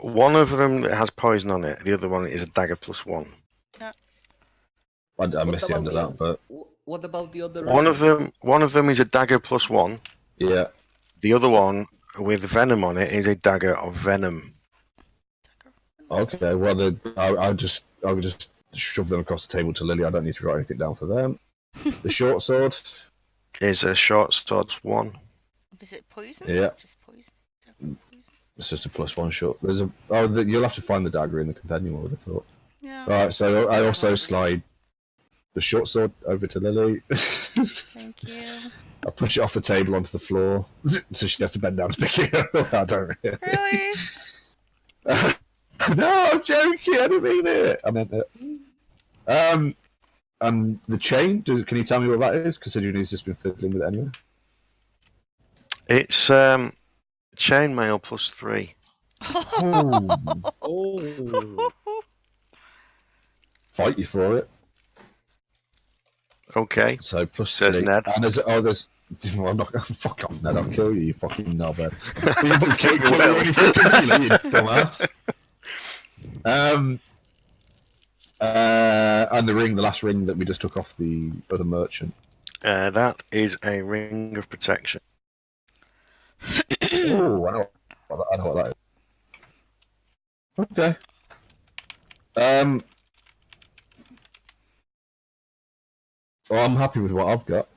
One of them has poison on it. The other one is a dagger +1. I missed the end of that, but What about the other One ring? of them is a dagger +1. yeah. The other one with venom on it is a dagger of venom. Okay, well, I would just shove them across the table to Lily. I don't need to write anything down for them. The short sword. Is a short sword 1. Is it poison? Yeah. Just poison. Poison. It's just a +1 short. There's a you'll have to find the dagger in the compendium. I would have thought. Yeah. All right, so I also slide the short sword over to Lily. Thank you. I push it off the table onto the floor, so she has to bend down to pick it up. I don't really. Really? No, I was joking. I didn't mean it. I meant it. And the chain. Can you tell me what that is? Considering he's just been fiddling with it anyway. It's chainmail +3. Oh. Fight you for it. Okay. So plus Says 3. Ned. And there's. Well, I'm not. Fuck off, Ned. I'll kill you. You fucking knobhead. You won't kill you when you fucking melee, you dumbass. And the ring, the last ring that we just took off the other merchant. That is a ring of protection. Oh, I know what that is. Okay. Well, I'm happy with what I've got.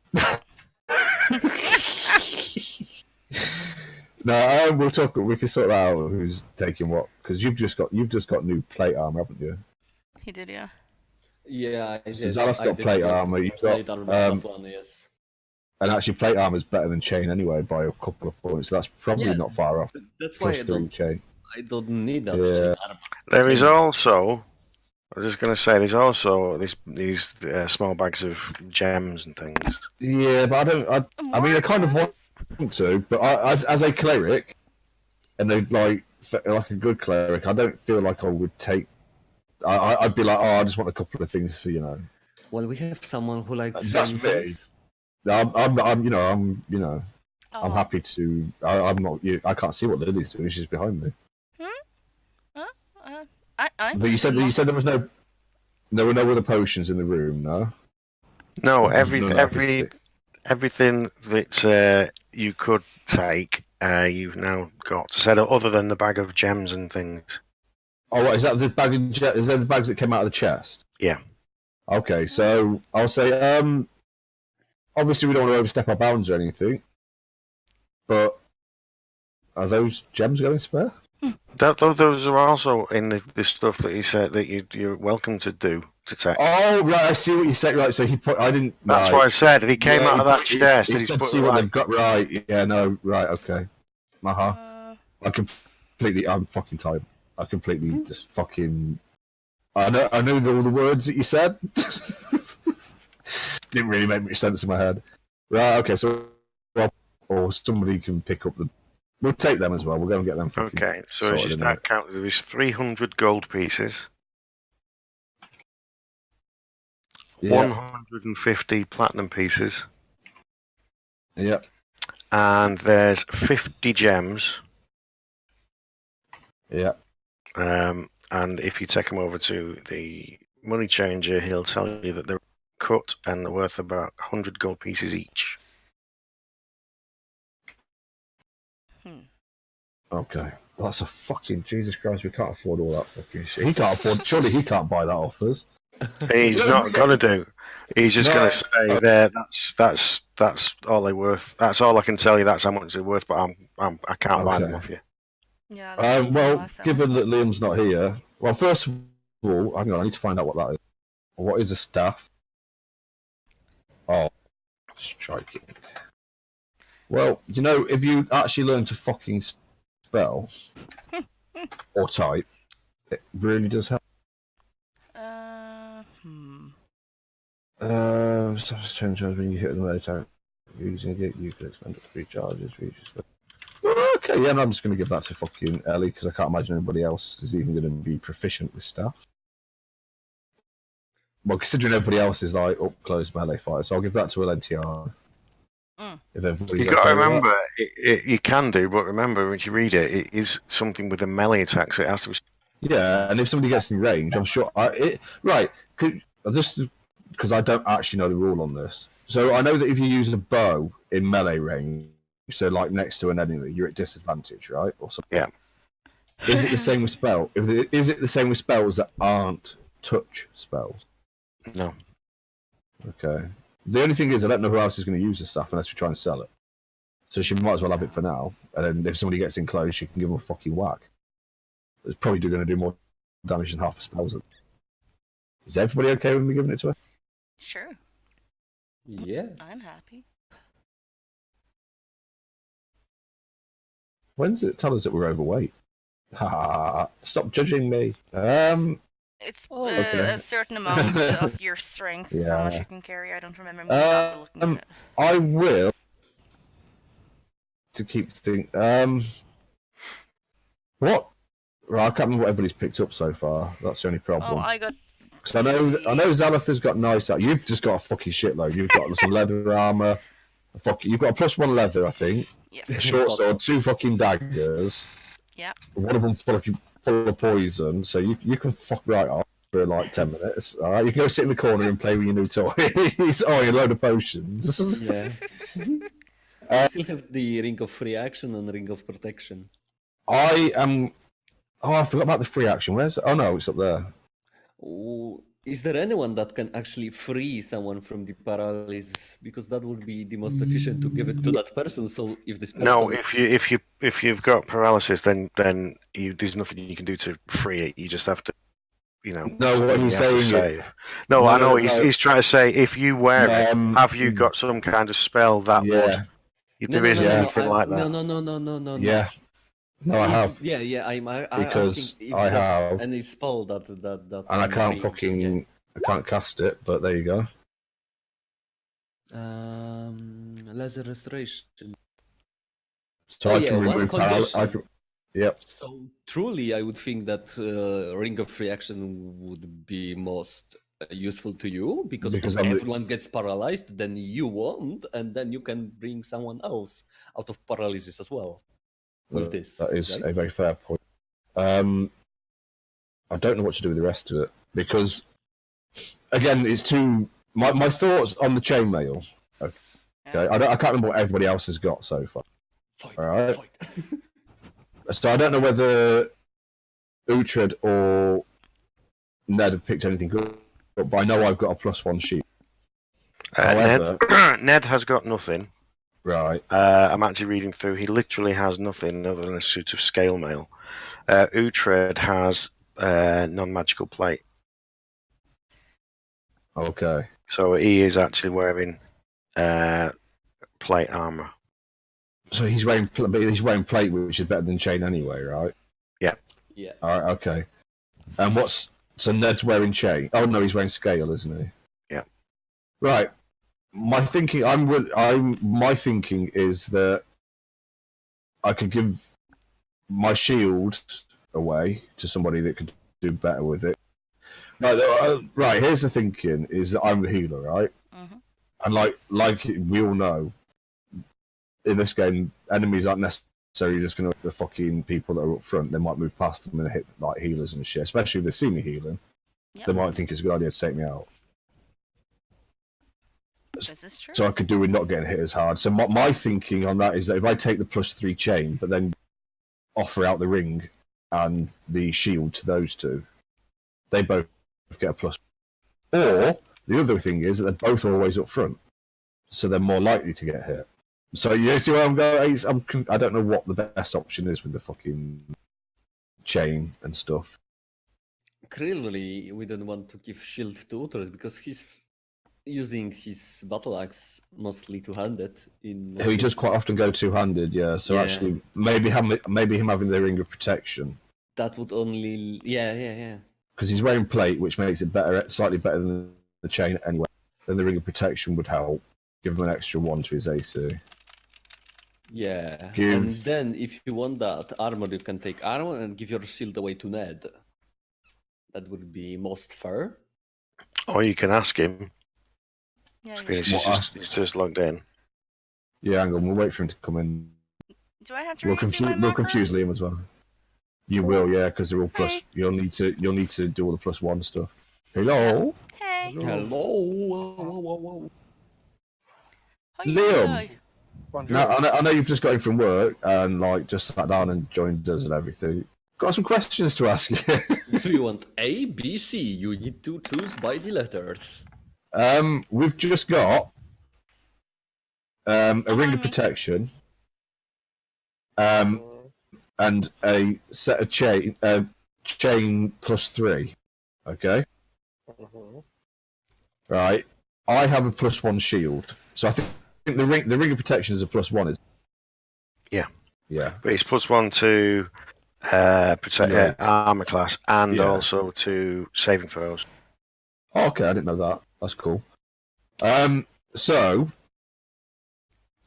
No, we'll talk. We can sort out who's taking what, because you've just got new plate armor, haven't you? He did, yeah. Yeah, I So did. Zala's I got did plate get armor. You've plate got armor +1, yes. and actually plate armor is better than chain anyway by a couple of points. So that's probably Yeah, not far off. That's why Plus 3 chain. I don't need that Yeah. chain armor. There is Okay. also. I was just going to say, there's also these small bags of gems and things. Yeah, but I don't. I mean, I kind of want to, but as a cleric, and they like a good cleric, I don't feel like I would take. I'd be like, oh, I just want a couple of things for Well, we have someone who likes That's shiny me. things. I'm happy to. I'm not. I can't see what Lily's doing. She's behind me. But you said there was no. There were no other potions in the room, no. No, No, I can see. everything that you could take, you've now got. Said other than the bag of gems and things. Oh, what, is that the bag? Is that the bags that came out of the chest? Yeah. Okay, so I'll say. Obviously, we don't want to overstep our bounds or anything, but are those gems going spare? Those are also in the stuff that he said that you're welcome to do to take. Oh, right, I see what you said. Right, so he put. I didn't. That's right. what I said. He came out of that He chest and he's said, put see what they've got. Right, yeah, no, right, okay. I completely. I'm fucking tired. I completely just fucking. I know all the words that you said. Didn't really make much sense in my head. Right, okay, so or somebody can pick up the. We'll take them as well. We'll go and get them. Okay, so as sorted you in start counting, there is 300 gold pieces, Yeah. 150 platinum pieces, Yeah. and there's 50 gems. Yeah. And if you take them over to the money changer, he'll tell you that they're cut and they're worth about 100 gold pieces each. Okay. That's a fucking Jesus Christ. We can't afford all that fucking shit. He can't afford. Surely he can't buy that off us. He's not gonna do. He's just No. gonna say there. That's all they're worth. That's all I can tell you. That's how much they're worth. But I can't buy them Okay. off you. Yeah. Well, given that Liam's not here, well, first of all, hang on. I need to find out what that is. What is a staff? Oh, striking. Well, if you actually learn to fucking spell or type, it really does help. Change when you hit the attack using it, you can expend up to 3 charges. Okay, yeah, and I'm just going to give that to fucking Ellie because I can't imagine anybody else is even going to be proficient with staff. Well, considering everybody else is like up close melee fighter, so I'll give that to LNTR. If everybody's You got to okay with remember, you can do, but remember when you read it, it is something with a melee attack, so it has to be. that. Yeah, and if somebody gets in range, I'm sure. Just because I don't actually know the rule on this. So I know that if you use a bow in melee range, so like next to an enemy, you're at disadvantage, right? Or something. Yeah. Is it the same with spell? Is it the same with spells that aren't touch spells? No. Okay. The only thing is, I don't know who else is going to use the stuff unless we try and sell it. So she might as well have it for now, and then if somebody gets in close, she can give them a fucking whack. It's probably going to do more damage than half the spells. Is everybody okay with me giving it to her? Sure. Yeah. I'm happy. When does it tell us that we're overweight? Ha! Stop judging me. It's okay. a certain amount of your strength is how much Yeah. you can carry. I don't remember. I'm gonna start looking at it. I will. To keep thinking. What? Right, I can't remember what everybody's picked up so far. That's the only problem. Oh, I got. Because I know Zaleth has got nice. You've just got a fucking shitload. You've got some leather armor. You've got a +1 leather, I think. Yes. A short sword, 2 fucking daggers. Yeah. One of them full of poison, so you can fuck right off for like 10 minutes. All right, you can go sit in the corner and play with your new toys. Oh, a load of potions. Yeah. I still have the Ring of Free Action and Ring of Protection. I am. Oh, I forgot about the free action. Where's? Oh no, it's up there. Oh, is there anyone that can actually free someone from the paralysis? Because that would be the most efficient to give it to that person. So if this person... No, if you've got paralysis, then there's nothing you can do to free it. You just have to, No, what he's saying save. No, I know he's trying to say if you wear it, have you got some kind of spell that would? There isn't anything like that. No. Yeah. No, I have. Yeah. I'm because asking if I there's have any spell that. And I can't bring, I can't cast it. But there you go. Laser restoration. So I can remove paralysis. Yep. So truly, I would think that Ring of Reaction would be most useful to you because if everyone gets paralyzed, then you won't, and then you can bring someone else out of paralysis as well. With this, that is right? a very fair point. I don't know what to do with the rest of it because, again, it's too. My thoughts on the chainmail. Okay, I can't remember what everybody else has got so far. Fight. All right. So I don't know whether Uhtred or Ned have picked anything good, but I know I've got a +1 sheet. However, Ned has got nothing. Right. I'm actually reading through. He literally has nothing other than a suit of scale mail. Uhtred has non-magical plate. Okay. So he is actually wearing plate armor. So he's wearing plate, which is better than chain anyway, right? Yeah. Yeah. All right. Okay. And so Ned's wearing chain? Oh no, he's wearing scale, isn't he? Yeah. Right. My thinking, my thinking is that I could give my shield away to somebody that could do better with it. Right. Here's the thinking: is that I'm the healer, right? Mm-hmm. And like we all know, in this game, enemies aren't necessarily just going to hit the fucking people that are up front. They might move past them and hit like healers and shit. Especially if they see me healing, they might think it's a good idea to take me out. This is true. So I could do with not getting hit as hard. So my thinking on that is that if I take the +3 chain, but then offer out the ring and the shield to those two, they both get a +. Or the other thing is that they're both always up front, so they're more likely to get hit. So you see where I'm going? I don't know what the best option is with the fucking chain and stuff. Clearly, we don't want to give shield to Uhtred because he's using his battle axe mostly two-handed. He does quite often go two-handed, yeah. So actually, maybe him having the ring of protection. That would only, yeah. Because he's wearing plate, which makes it better, slightly better than the chain anyway. then the Ring of Protection would help. Give him an extra 1 to his AC. Yeah, Give- and then if you want that armor, you can take armor and give your shield away to Ned. That would be most fair. Or you can ask him. Yeah, you He's should. just logged in. Yeah, hang on, we'll wait for him to come in. Do I have to We'll redo my we'll confuse macros? Liam as well. You will, yeah, because they're all plus. Hey. You'll need to do all the +1 stuff. Hello. Hey, Hello. Whoa, whoa, whoa. how you Liam. doing? Now, I know you've just got in from work and like just sat down and joined us and everything. Got some questions to ask you. Do you want A, B, C? You need to choose by the letters. We've just got a ring of me. protection, and a set of chain +3. Okay, right. I have a +1 shield, so I think the ring of protection is a +1. Is Yeah. Yeah. But it's +1 to protect Right. armor class and Yeah. also to saving throws. Oh, okay, I didn't know that. That's cool. So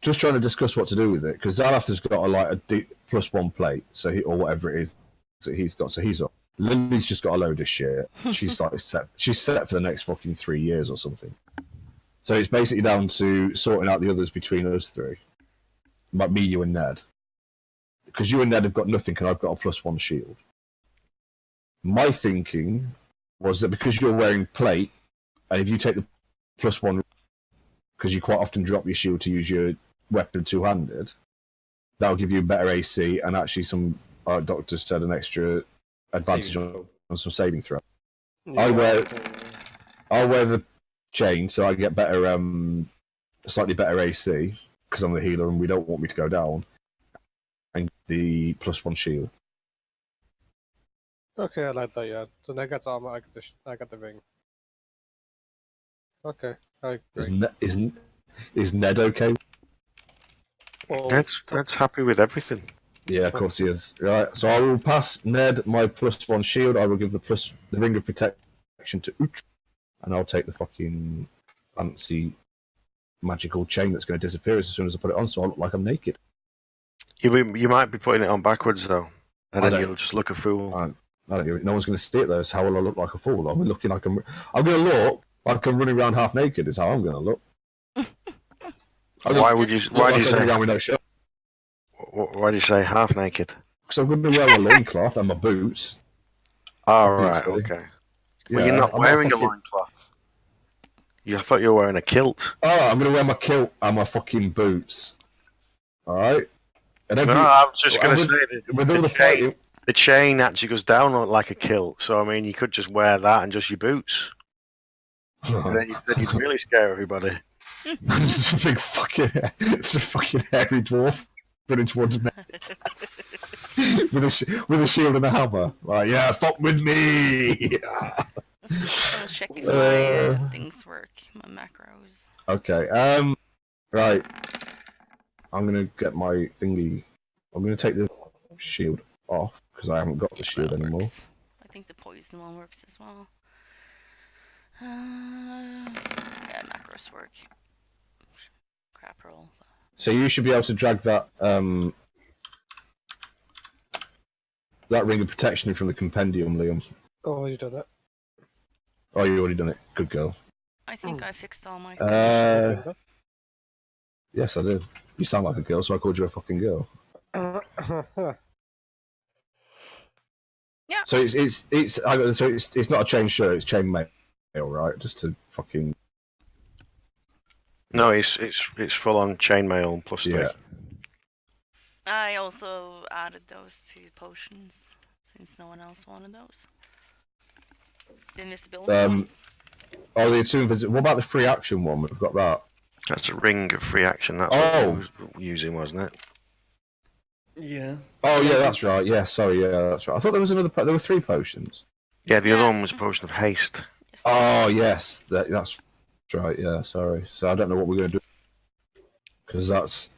just trying to discuss what to do with it because Zalath has got a +1 plate, so or whatever it is that he's got. So he's up. Lily's just got a load of shit. She's like set. She's set for the next fucking 3 years or something. So it's basically down to sorting out the others between us three, like me, you, and Ned. Because you and Ned have got nothing, and I've got a +1 shield. My thinking was that because you're wearing plate, and if you take the +1, because you quite often drop your shield to use your weapon two-handed, that'll give you better AC and actually some doctors said an extra advantage on some saving throw. Yeah. I'll wear the chain so I get better, slightly better AC because I'm the healer and we don't want me to go down, and the +1 shield. Okay, I like that. Yeah. So Ned gets armor. I got the ring. Okay, I agree. Is Ned okay? Well, Ned's happy with everything. Yeah, of course he is. Right, so I will pass Ned my +1 shield. I will give the ring of protection to Uhtred, and I'll take the fucking fancy magical chain that's going to disappear as soon as I put it on, so I look like I'm naked. You might be putting it on backwards though, and I then don't- you'll just look a fool. I don't even, no one's going to see it though. So how will I look like a fool? I'm looking like I'm going to look like I'm running around half naked. Is how I'm going to look. Why would you? Why do you say? Around with no shirt? Why do you say half naked? Because I'm going to wear my loincloth and my boots. Oh I think right, so. okay. Yeah, Well, you're not I'm wearing a fucking- loincloth. I thought you were wearing a kilt. Oh, I'm going to wear my kilt and my fucking boots. All right. And No, I was just going to with- say that with all the fighting. the chain actually goes down like a kilt. So I mean, you could just wear that and just your boots, and then you'd really scare everybody. It's a big fucking, it's a fucking hairy dwarf running towards me with a shield and a hammer. Like, yeah, fuck with me. I'll check if my things work, my macros. Okay. Right. I'm gonna get my thingy. I'm gonna take the shield off because I haven't got the shield That anymore. works. I think the poison one works as well. Yeah, macros work. Crap roll. So you should be able to drag that that ring of protection in from the compendium, Liam. Oh, you done it. Oh, you already done it. Good girl. I think I fixed all my. Yes, I did. You sound like a girl, so I called you a fucking girl. Yeah. So it's not a chain shirt, it's chain mail, right? Just to fucking No, it's full on chainmail plus 3. yeah. I also added those to potions since no one else wanted those. The invisibility ones. Oh, the attuned visit. What about the free action one? We've got that. That's a ring of free action. That's what I was using, wasn't it? Yeah. Oh yeah, that's right. Yeah, sorry, yeah, that's right. I thought there was another. There were 3 potions. Yeah, the other one was a potion of haste. Yes. Oh yes, that's right. Yeah, sorry. So I don't know what we're going to do because that's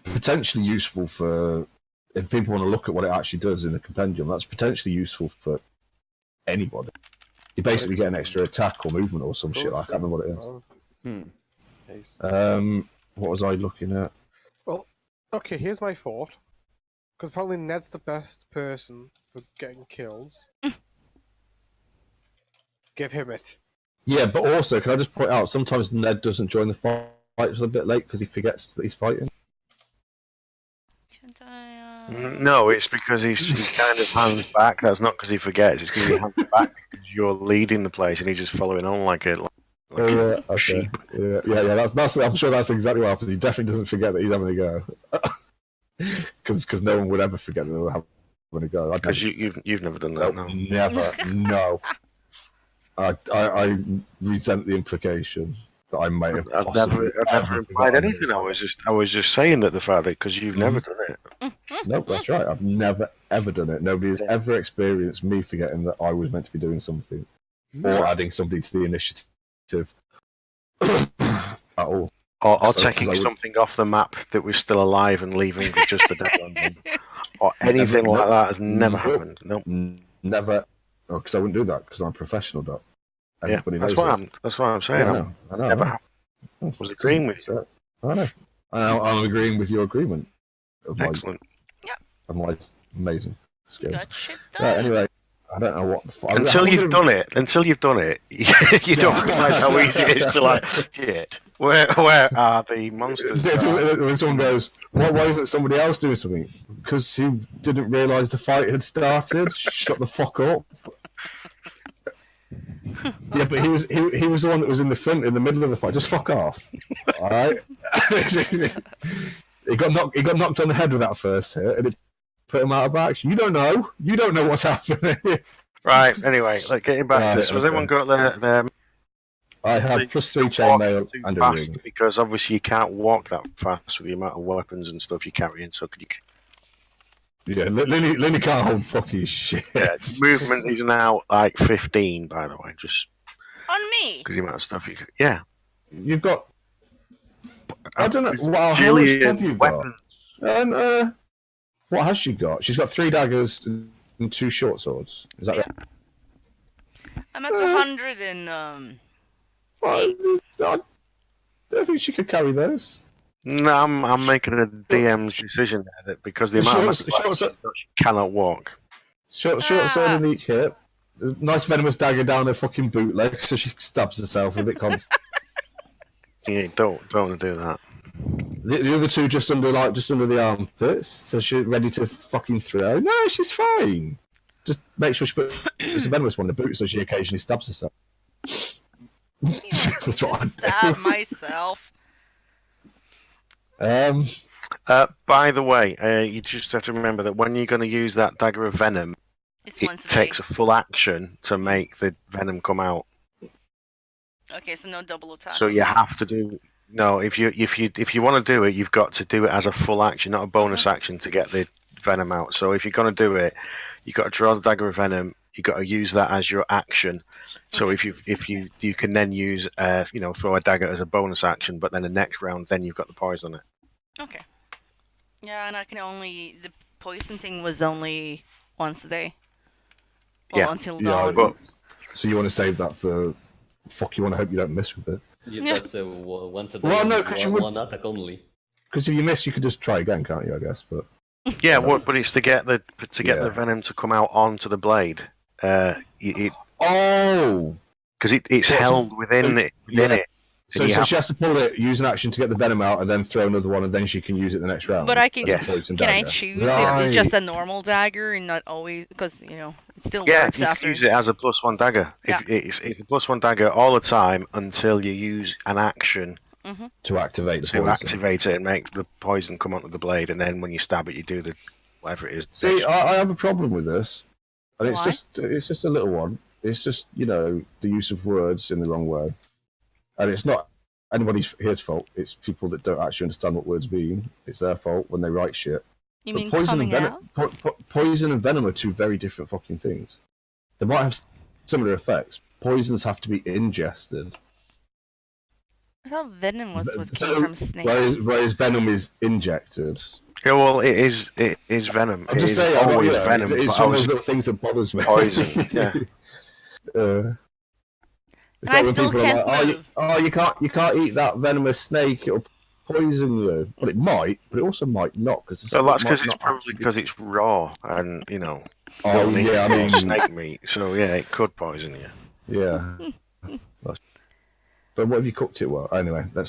potentially useful for if people want to look at what it actually does in the compendium. That's potentially useful for anybody. You basically get an extra attack or movement or some shit. I can't remember what it is. Haste. What was I looking at? Okay, here's my thought. Because probably Ned's the best person for getting kills. Give him it. Yeah, but also, can I just point out, sometimes Ned doesn't join the fight a bit late because he forgets that he's fighting. Should I, No, it's because he kind of hands back. That's not because he forgets. It's because he hands back because you're leading the place and he's just following on like a Okay. sheep. Yeah. That's. I'm sure that's exactly what happens. He definitely doesn't forget that he's having a go. Because no one would ever forget that they were having a go. Because you've never done that, no. Never. No. I resent the implication that I may have. I've never implied anything. I was just saying that the fact that because you've never done it. No, that's right. I've never ever done it. Nobody has ever experienced me forgetting that I was meant to be doing something or adding somebody to the initiative at all. Or So, taking 'cause I would- something off the map that was still alive and leaving with just the dead one. Or anything Never- like that has never Nope. happened. Nope. Never. Oh, because I wouldn't do that because I'm a professional, Doc. Yeah, Everybody that's knows what I'm saying. Yeah, I know. Never I know. happened. Was agreeing with you. I know. I'm agreeing with your agreement. Excellent. Of my amazing skills. got shit done. Right, anyway, I don't know what the fuck. Until you've done it, you don't realise how easy it is to like shit. Where are the monsters? When someone goes, why isn't somebody else doing something? Because he didn't realise the fight had started. Shut the fuck up. Yeah, but he was the one that was in the front, in the middle of the fight. Just fuck off. All right. He got knocked on the head with that first hit, and it put him out of action. You don't know what's happening. Right. Anyway, getting back to this. Right, Was okay. everyone got their I have +3 chainmail too and a fast ring. because obviously you can't walk that fast with the amount of weapons and stuff you're carrying. So could you? Yeah, Linny can't hold fucking shit. Yeah, movement is now like 15, by the way, just On me. because the amount of stuff you. Yeah. You've got. I don't know. Wow, how much have you got? weapons. And what has she got? She's got 3 daggers and 2 short swords. Is that Yeah. right? I'm at 100 and Well, I think she could carry those. No, I'm making a DM's decision there that because the amount of Short- weapons short- she cannot walk. Short sword in each hip. Nice venomous dagger down her fucking bootleg, so she stabs herself a bit constant. Yeah, don't want to do that. The other 2 just under the armpits, so she's ready to fucking throw. No, she's fine. Just make sure she puts the venomous one in the boot, so she occasionally stabs herself. That's what I do. stab myself. By the way, you just have to remember that when you're going to use that dagger of venom, It's it once a takes day. a full action to make the venom come out. Okay, so no double attack. So you have to do no. If you want to do it, you've got to do it as a full action, not a bonus action to get the venom out. So if you're going to do it, you've got to draw the dagger of venom. You've got to use that as your action. So if you can then use throw a dagger as a bonus action, but then the next round then you've got the poison on it. Okay. Yeah, and the poison thing was only once a day. Well, Yeah. until Yeah, dawn. But So you want to save that for. Fuck, you want to hope you don't miss with it. Yeah, that's once a day. Well, no, 'cause you would- one attack only. Because if you miss, you could just try again, can't you? I guess, but yeah, but it's to get the Yeah. the venom to come out onto the blade. Because oh, it's so- held within it. yeah. it. So, And you so have- she has to pull it, use an action to get the venom out, and then throw another one, and then she can use it the next round. But I can. Yes. Poison Can I dagger. choose if Right. it's just a normal dagger and not always because it still Yeah, works you after. can use it as a +1 dagger. Yeah. It's a +1 dagger all the time until you use an action to activate the to poison. activate it and make the poison come onto the blade, and then when you stab it, you do the whatever it is. See, I have a problem with this, and it's Why? just a little one. It's just the use of words in the wrong way, and it's not anybody's here's fault. It's people that don't actually understand what words mean. It's their fault when they write shit. You But mean poison and coming venom, out? poison and venom are 2 very different fucking things. They might have similar effects. Poisons have to be ingested, I thought venom was what So, came from snakes. whereas venom is injected. Yeah, well, it is venom. I'm It just is saying, always venom. It's but one of those obviously little things that bothers me. poison. Yeah. It's And I like when still people are can't like, move. you can't eat that venomous snake. It'll poison you. Well, it might, but it also might not because Well, that's because it's probably because it's raw and you know. Oh don't eat yeah, I raw mean, snake meat. So yeah, it could poison you. yeah. But what if you cooked it well? Anyway, Then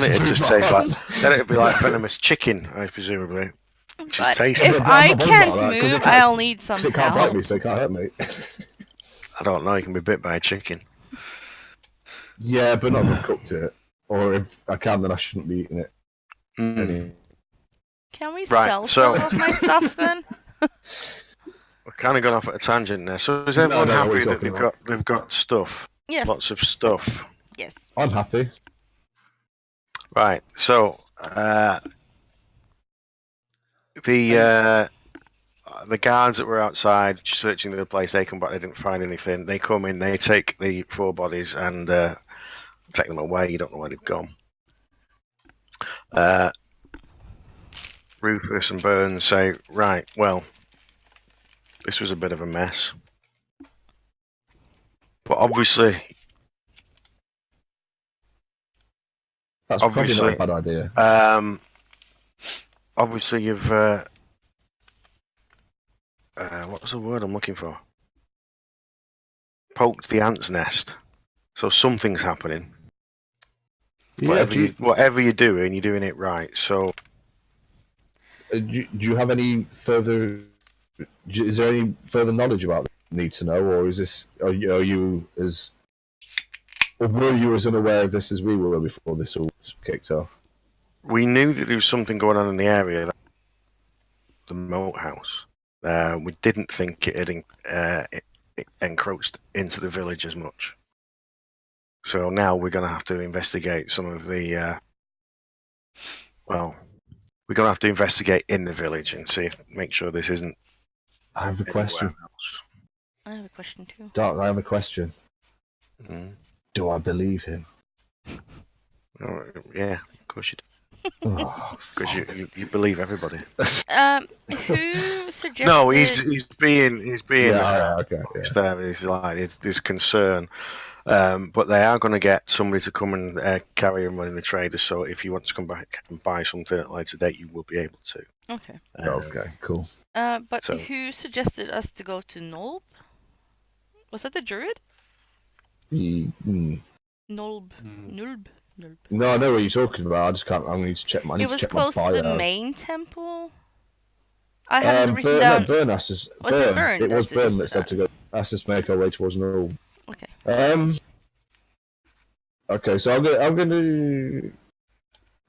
it'd move just taste on. like. Then it'd be like venomous chicken, I presumably. Which is But tasty. if Yeah, but I'm I not bothered can't about that, 'cause move, it can't- I'll need some 'Cause it can't bite help. me, so it can't hurt me. I don't know. You can be bit by a chicken. Yeah, but not if I've cooked it. Or if I can, then I shouldn't be eating it. Mm. Anyway. Can we Right, sell so- some of my stuff then? We're kind of gone off at a tangent there. So is No, everyone no, what are happy you that talking they've got stuff? Yes. Lots of stuff. Yes. I'm happy. Right. So the guards that were outside searching the place, they come back. They didn't find anything. They come in. They take the 4 bodies and take them away. You don't know where they've gone. Rufus and Burns say, right, well, this was a bit of a mess. But obviously, That's Obviously. probably not a bad idea. obviously you've what was the word I'm looking for? Poked the ant's nest. So something's happening. Yeah, Whatever you're doing it right. So do you have any further? Is there any further knowledge about this you need to know, or is this? Are you as? Or were you as unaware of this as we were before this all kicked off? we knew that there was something going on in the area, the moat house. We didn't think it had it encroached into the village as much. So now we're going to have to investigate some of the. We're going to have to investigate in the village and make sure this isn't. I have a question. Else. I have a question too. Dark, I have a question. Mm. Do I believe him? Oh, yeah, of course you do. Oh, Because fuck. you believe everybody. Who suggested? No, he's being Yeah, okay. Yeah. He's like there's concern, but they are going to get somebody to come and carry him running the traders. So if you want to come back and buy something at a later date, you will be able to. Okay. Okay, cool. But so- who suggested us to go to Nolb? Was that the druid? Mm. Nolb. Mm. Nulb. Nulb. No, I know what you're talking about. I just can't. I need to check my. I need It to was check close my to the bio. main temple. I have it written Burn, down. no, Burn asked us. Was it Burn It that was Burn that suggested said that? to go. Asked us to make our way towards Null. Okay. Okay, so I'm going to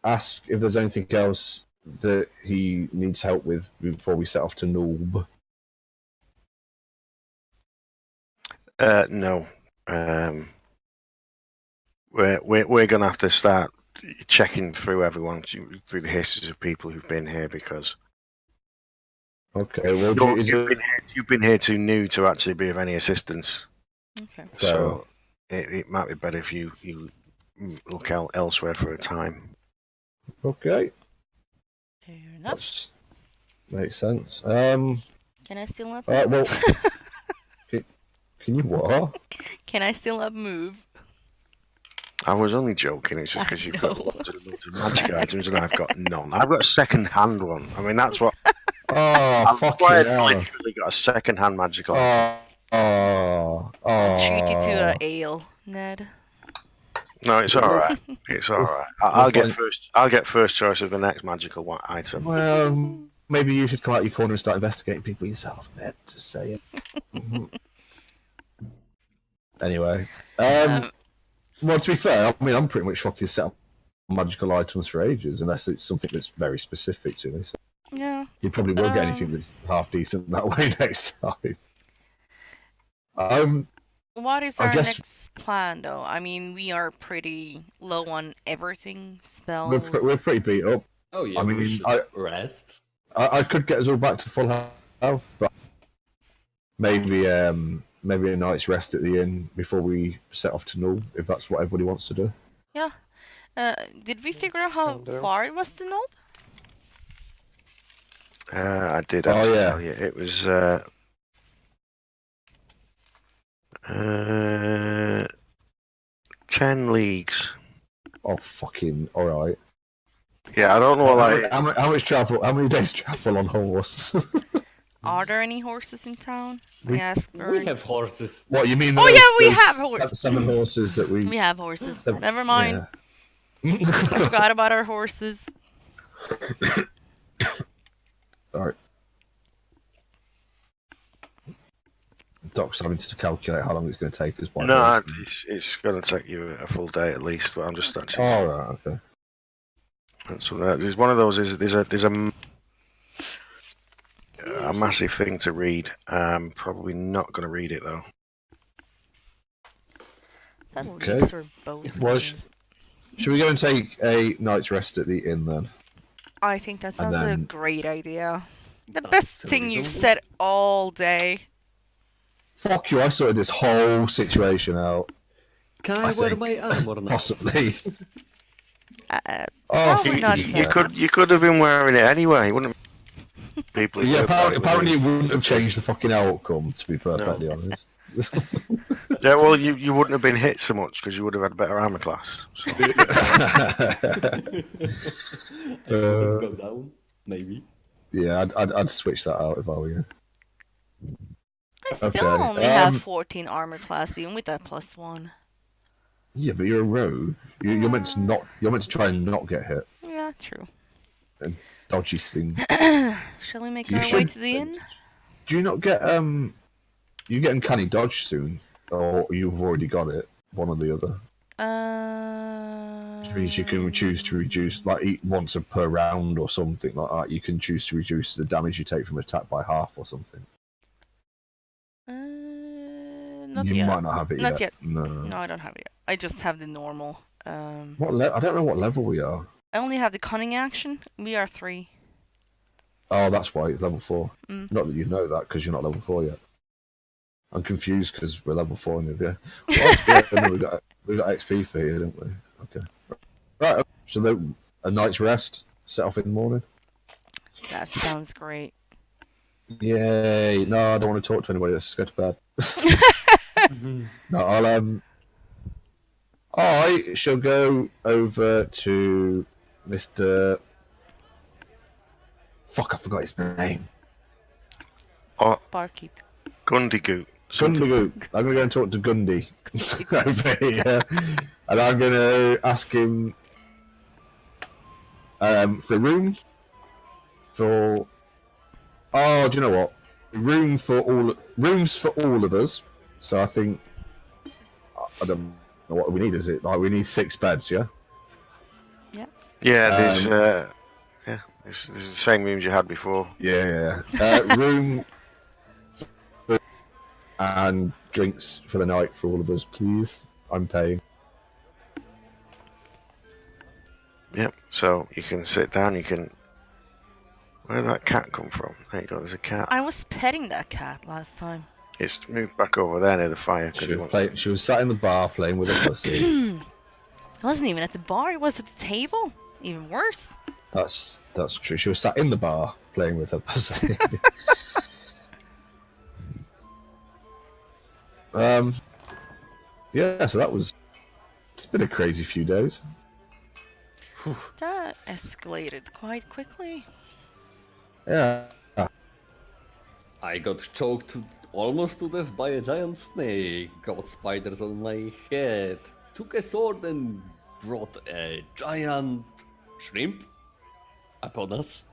ask if there's anything else that he needs help with before we set off to Nulb. No. We're going to have to start checking through everyone, through the histories of people who've been here, because Okay, well, you've been here too new to actually be of any assistance. Okay. So it might be better if you look elsewhere for a time. Okay, Fair enough. that makes sense. Can I still not? Well, can you what? Can I still not move? I was only joking. It's just because I you've got know. loads of magic items and I've got none. I've got a second-hand one. I mean, that's what Oh, I've fucking hell. literally got a second-hand magical item. I'll treat you to a ale, Ned. No, it's all right. It's all right. I'll get first choice of the next magical item. Well, maybe you should come out your corner and start investigating people yourself, Ned. Just saying. Anyway, well, to be fair, I mean, I'm pretty much fucking set up magical items for ages, unless it's something that's very specific to me. So Yeah. you probably won't get anything that's half decent that way next time. What is I our guess- next plan, though? I mean, we are pretty low on everything. Spells. We're pretty beat up. Oh yeah, I mean, we should I- rest. I could get us all back to full health, but maybe maybe a night's rest at the inn before we set off to Null, if that's what everybody wants to do. Yeah. Did we figure out how Can do. far it was to Nulb? I did have to tell you. It was 10 leagues. Oh, fucking alright. Yeah, I don't know what that is. How much travel? How many days travel on horse? Are there any horses in town? I We- asked We Bern. have horses. What you mean? Oh, those- yeah, we those have horses. 7 horses that we. We have horses. seven- Never mind. I Yeah. forgot about our horses. Alright. Doc's having to calculate how long it's going to take us. by No, horse. it's going to take you a full day at least. But I'm just actually. Oh, right, okay. So there's one of those. There's a massive thing to read. Probably not going to read it though. That Okay. leaks are both. Well, things. Should we go and take a night's rest at the inn then? I think that sounds a then- great idea. The That's best thing you've reasonable. said all day. Fuck you! I sorted this whole situation out. Can I I wear think- my armor now? Possibly. Oh, Oh, we're not You so- could have been wearing it anyway, wouldn't people? who yeah. do about Apparently, it, it wouldn't have changed the fucking outcome. To be perfectly honest. yeah, well, you wouldn't have been hit so much because you would have had better armor class. So. I could go down, maybe. Yeah, I'd switch that out if I were you. I still Okay, only have um, 14 armor class, even with that +1. Yeah, but you're a rogue. You're meant to not. You're meant to try and not get hit. Yeah, true. Dodgy thing. Shall we make You our way should- to the inn? Do you not get You get uncanny dodge soon, or you've already got it. One or the other. Which means you can choose to reduce, like once per round or something like that. You can choose to reduce the damage you take from attack by half or something. Not you yet. might not have it Not yet. yet. No. No, I don't have it yet. I just have the normal. What I don't know what level we are. I only have the cunning action. We are 3. Oh, that's why it's level 4. Mm. Not that you know that because you're not level 4 yet. I'm confused because we're level 4 in the Well, yeah, no, we got XP for you, don't we? Okay. Right. So a night's rest. Set off in the morning. That sounds great. Yay! No, I don't want to talk to anybody. Let's just go to bed. No, I shall go over to Mr. Fuck, I forgot his name. Oh, Barkeep. Gundigoot. something. Gundigoot. I'm going to go and talk to Gundy over here. And I'm going to ask him for a room for... Oh, do you know what? Rooms for all of us. So I think... I don't know what we need, is it? Like, we need 6 beds, yeah? Yeah, there's the same rooms you had before. Yeah. Room and drinks for the night for all of us, please. I'm paying. Yep. So you can sit down. You can. Where did that cat come from? There you go. There's a cat. I was petting that cat last time. It's moved back over there near the fire because She was sat in the bar playing with a pussy. It wasn't even at the bar. It was at the table. Even worse. That's true. She was sat in the bar playing with her pussy. Yeah, so it's been a crazy few days. That escalated quite quickly. Yeah. I got choked almost to death by a giant snake, got spiders on my head, took a sword and brought a giant shrimp upon us.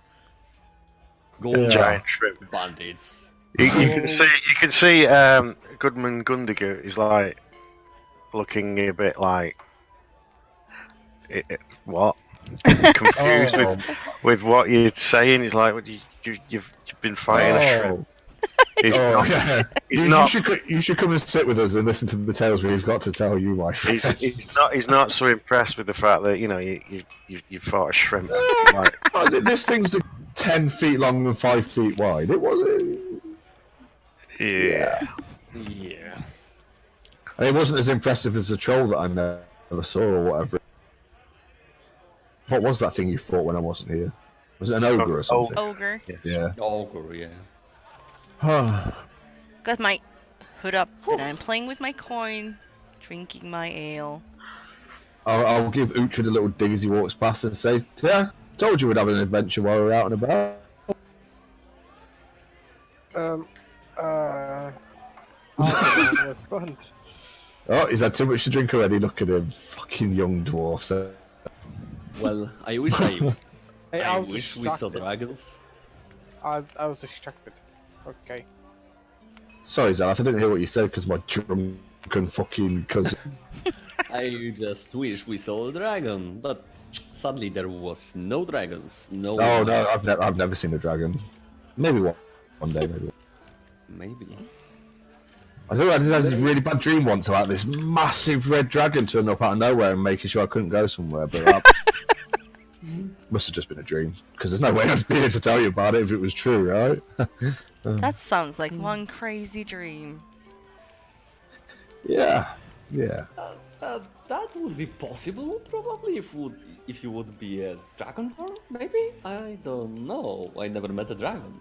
Gold giant shrimp. bandits. You can see Goodman Gundigoot is like looking a bit like what confused Oh. with what you're saying. He's like, what, you've been fighting a shrimp. He's not. Yeah. He's you, not. You should come and sit with us and listen to the tales we've got to tell you, my friend. He's not so impressed with the fact that you fought a shrimp. Like, Oh, this thing's 10 feet long and 5 feet wide. It wasn't. yeah. Yeah. And it wasn't as impressive as the troll that I never saw or whatever. What was that thing you fought when I wasn't here? Was it an ogre or something? Ogre. Yeah. Ogre, yeah. Got my hood up and I'm playing with my coin, drinking my ale. I'll give Uhtred a little dig as he walks past and say, "Yeah, told you we'd have an adventure while we're out and about." I'll respond. Oh, he's had too much to drink already. Look at him, fucking young dwarf. So, Well, I wish Hey, I was wish we saw distracted. dragons. I was distracted. Okay. sorry, Zalath, I didn't hear what you said because my drunken fucking cousin. I just wish we saw a dragon, but sadly there was no dragons. No. Oh no, I've never seen a dragon. Maybe one day, maybe. Maybe. I had a really bad dream once about this massive red dragon turning up out of nowhere and making sure I couldn't go somewhere, but that must have just been a dream, because there's no way I'd be here to tell you about it if it was true, right? That sounds like one crazy dream. Yeah, yeah. That would be possible, probably, if you would be a dragonborn, maybe? I don't know. I never met a dragon.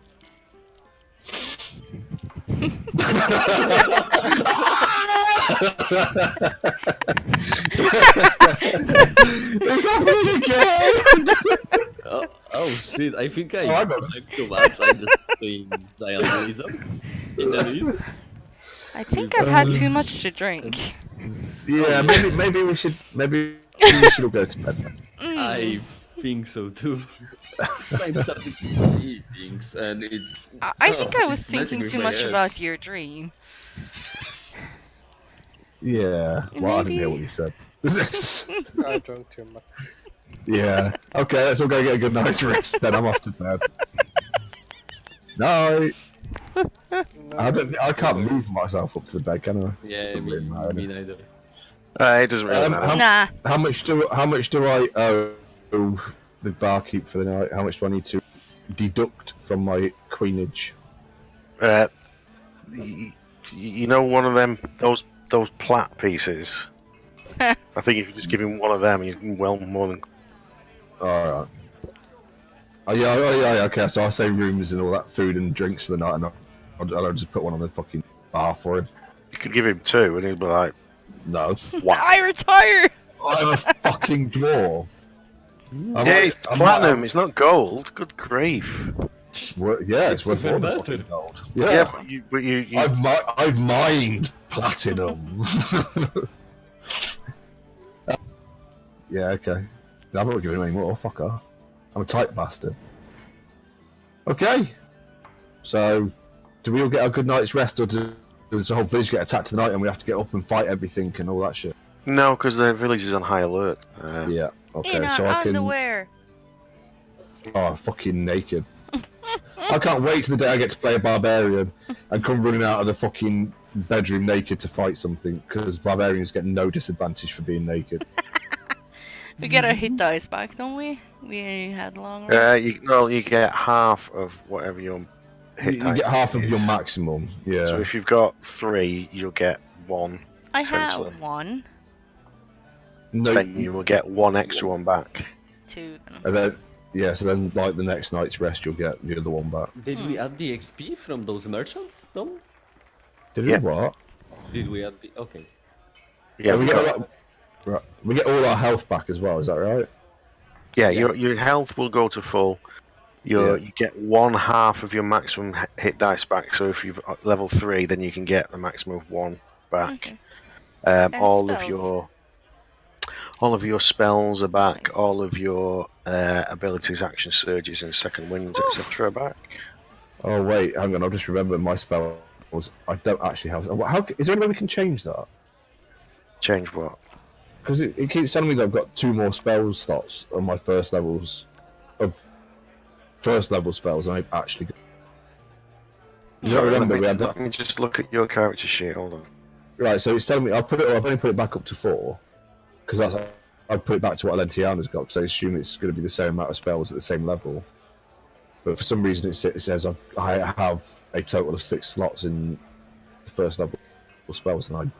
It's happening again! Oh shit, I think I I know. drank too much. I just think diabolism in the need. I think I've had too much to drink. Yeah, maybe we should all go to bed. I think so too. I'm starting to eat things and it's... I think I was it's messing thinking with too my much head. about your dream. Yeah, well, I didn't hear Maybe. what you said. I drank too much. Yeah. Okay, let's all go get a good night's rest. Then I'm off to bed. No, No, I can't move myself up to the bed, can I? Yeah, Doesn't really matter. me neither. It doesn't really matter. Nah. How much do I owe the barkeep for the night? How much do I need to deduct from my queenage? You know, one of them, those plat pieces. I think if you just give him one of them, you can well more than. Alright. Oh yeah, okay, so I'll say rooms and all that food and drinks for the night, and I'll just put one on the fucking bar for him. You could give him two, and he'd be like, No. "Wow." I retire! I'm a fucking dwarf. Yeah, it's platinum. It's not gold. Good grief. Yeah, it's worth even more than better. fucking gold. Yeah, Yeah, but you I've mined platinum. Yeah, okay. I'm not giving him any more. Fuck off. I'm a tight bastard. Okay. So, do we all get a good night's rest, or does the whole village get attacked tonight and we have to get up and fight everything and all that shit? no, because the village is on high alert. Yeah. Okay. In our So I can. underwear. Oh, fucking naked. I can't wait till the day I get to play a barbarian and come running out of the fucking bedroom naked to fight something, because barbarians get no disadvantage for being naked. We get our hit dice back, don't we? We had long rest. You get half of whatever your hit You dice get half of is. your maximum. Yeah. So if you've got 3, you'll get 1. I essentially. have one. No. Then you will get 1 extra one back. 2. Then. And then, yeah, so then, like, the next night's rest, you'll get the other one back. Did we add the XP from those merchants, though? Did Yeah. we what? Did we add the... Okay. Yeah, we we get got- all that- right. We get all our health back as well, is that right? yeah, Yeah. your health will go to full. Yeah. You get 1/2 of your maximum hit dice back. So if you've level 3, then you can get the maximum of 1 back. Okay. All spells. of your spells are back. Nice. All of your abilities, action surges, and second winds, etc. are back. Oh, wait, hang on, I've just remembered my spells. I don't actually have... How, is there any way we can change that? Change what? Because it keeps telling me that I've got 2 more spell slots on my first levels of first level spells, and I've actually got... You don't remember we had that? Let me just look at your character sheet. Hold on. Right, so it's telling me I've only put it back up to 4, because I've put it back to what Alentiana's got, because I assume it's going to be the same amount of spells at the same level. But for some reason it says I have a total of 6 slots in the first level spells, and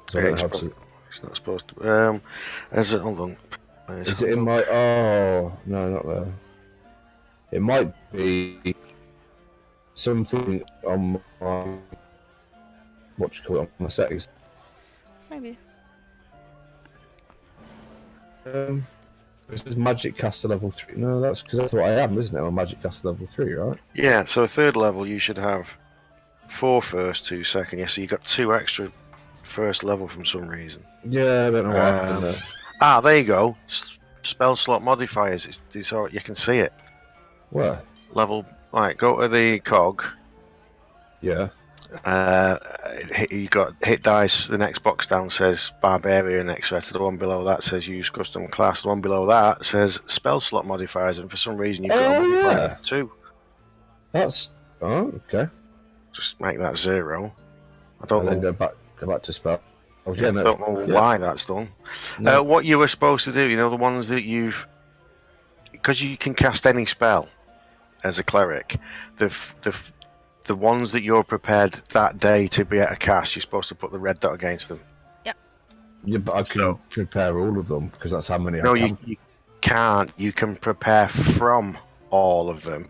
so I don't know how to... It's not supposed to. Hold on. Is it in my... Oh, no, not there. It might be something on my... What do you call it? On my settings. Maybe. It says magic caster level 3. No, that's because that's what I am, isn't it? I'm a magic caster level 3, right? Yeah, so third level you should have 4 first, 2 second. Yeah, so you got 2 extra first level from some reason. Yeah, I don't know what happened there. There you go. Spell slot modifiers. It's all, you can see it. Where? Level. Right, go to the cog. Yeah. You got hit dice. The next box down says barbarian, etc. The one below that says use custom class. The one below that says spell slot modifiers, and for some reason you've got a modifier of 2. That's okay. Just make that 0. I don't And know. then go back to spell. Oh, I don't know why that's done. No. What you were supposed to do, you know, the ones that because you can cast any spell as a cleric. The ones that you're prepared that day to be able to cast, you're supposed to put the red dot against them. Yeah, but I can prepare all of them because that's how many No, I can. you can't. You can prepare from all of them.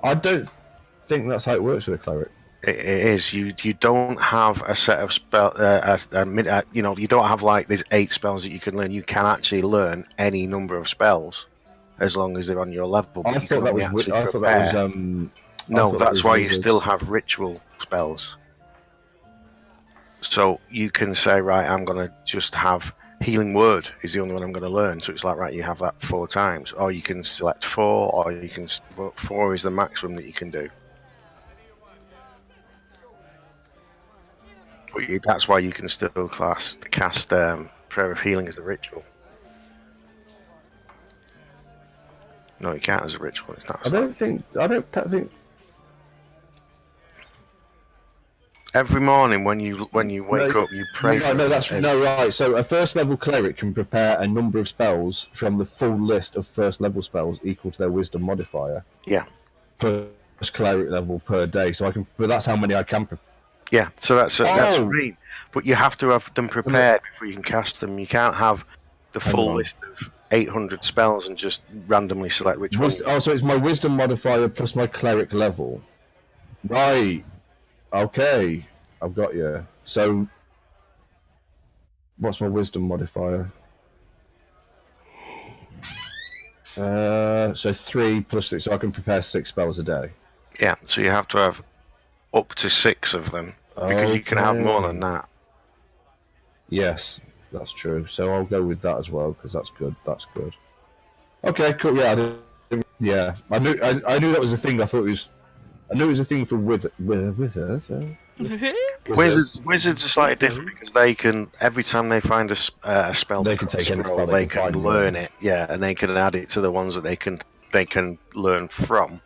I don't think that's how it works with a cleric. It is. You don't have a set of spell. You know, you don't have like there's 8 spells that you can learn. You can actually learn any number of spells as long as they're on your level. I thought that was. I thought that was. No, that's why you wizards. still have ritual spells. So you can say, right, I'm going to just have healing word is the only one I'm going to learn. So it's like, right, you have that 4 times. Or you can select 4, or you can... 4 is the maximum that you can do. But that's why you can still cast Prayer of Healing as a ritual. No, you can't as a ritual. It's not. I don't think. Every morning when you wake up, you pray. Right. So a first level cleric can prepare a number of spells from the full list of first level spells equal to their wisdom modifier. Yeah. Plus cleric level per day. So I can. But that's how many I can prepare. Yeah. So that's great. But you have to have them prepared before you can cast them. You can't have the full list of 800 spells and just randomly select which one. Oh, so it's my wisdom modifier plus my cleric level. Right. Okay, I've got you. So, what's my wisdom modifier? So 3 plus 6, so I can prepare 6 spells a day. Yeah, so you have to have up to 6 of them because you can have more than that. Yes, that's true. So I'll go with that as well because that's good. That's good. Okay, cool. Yeah, I knew that was a thing. I knew it was a thing for wizards. Wizards are slightly different because they can, every time they find a spell, they can take any spell they can learn it. Yeah, and they can add it to the ones that they can learn from.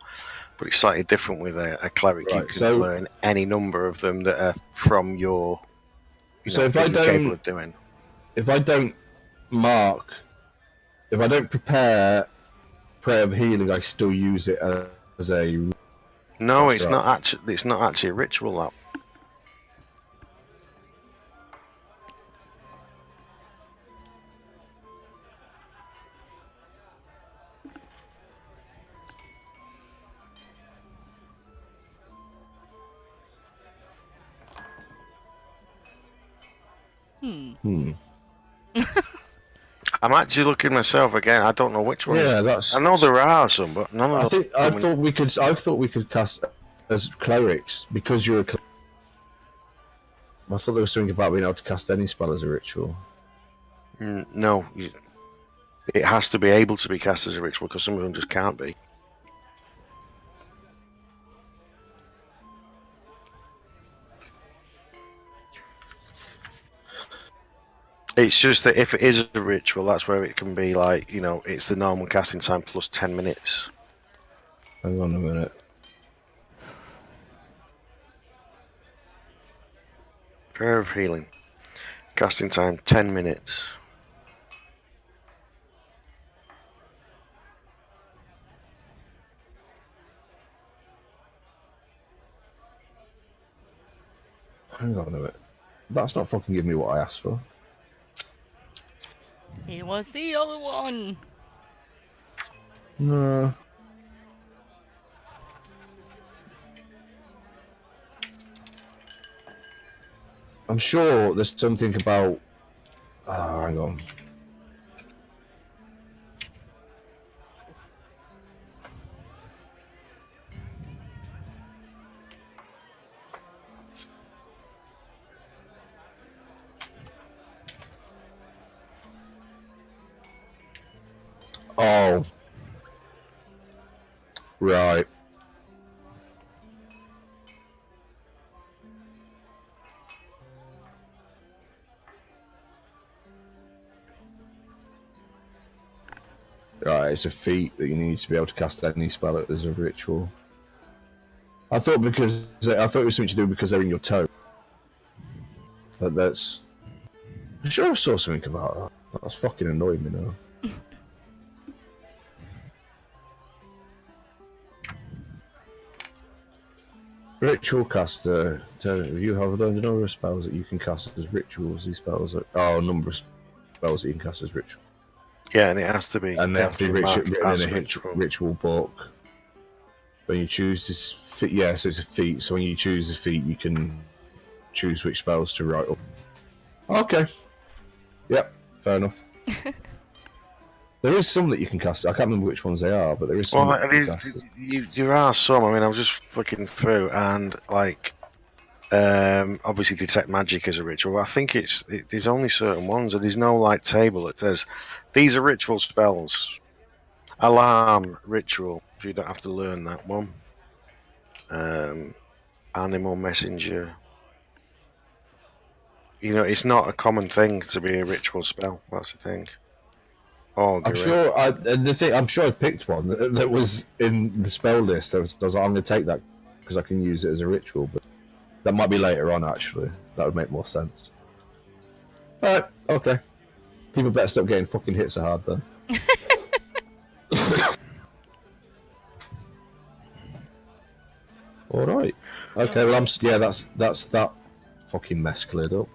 But it's slightly different with a cleric. Right, you can learn any number of them that are from your. So if I don't prepare Prayer of Healing, I still use it as a. No, it's not actually a ritual. That. I'm actually looking myself again. I don't know which one. Yeah, I know there are some, but none of them. I thought we could cast as clerics because you're a. I thought there was something about being able to cast any spell as a ritual. No, it has to be able to be cast as a ritual because some of them just can't be. It's just that if it is a ritual, that's where it can be like, you know, it's the normal casting time plus 10 minutes. Hang on a minute. Prayer of Healing. Casting time 10 minutes. Hang on a minute. That's not fucking giving me what I asked for. It was the other one. No. I'm sure there's something about. Oh, hang on. Oh. Right. Right, it's a feat that you need to be able to cast any spell as a ritual. I thought it was something to do because they're in your toe. But that's... I'm sure I saw something about that. That's fucking annoying me now. Ritual caster. If you have a number of spells that you can cast as rituals, these spells are... Oh, a number of spells that you can cast as rituals. Yeah, and it has to be. And they have to be marked written as in a ritual. ritual book. When you choose this feat, yeah, so it's a feat. So when you choose the feat, you can choose which spells to write up. Okay. Yep, fair enough. There is some that you can cast. I can't remember which ones they are, but there is some. Well, that you can cast. there are some. I mean, I was just flicking through, and like, obviously, detect magic is a ritual. I think there's only certain ones, and there's no like table that says these are ritual spells. Alarm ritual. So you don't have to learn that one. Animal messenger. You know, it's not a common thing to be a ritual spell. That's the thing. Oh, I'm sure. I'm sure I picked one that was in the spell list. I was like, I'm going to take that because I can use it as a ritual. But that might be later on. Actually, that would make more sense. All right. Okay. People better stop getting fucking hit so hard then. All right. Okay. Well, that's that fucking mess cleared up.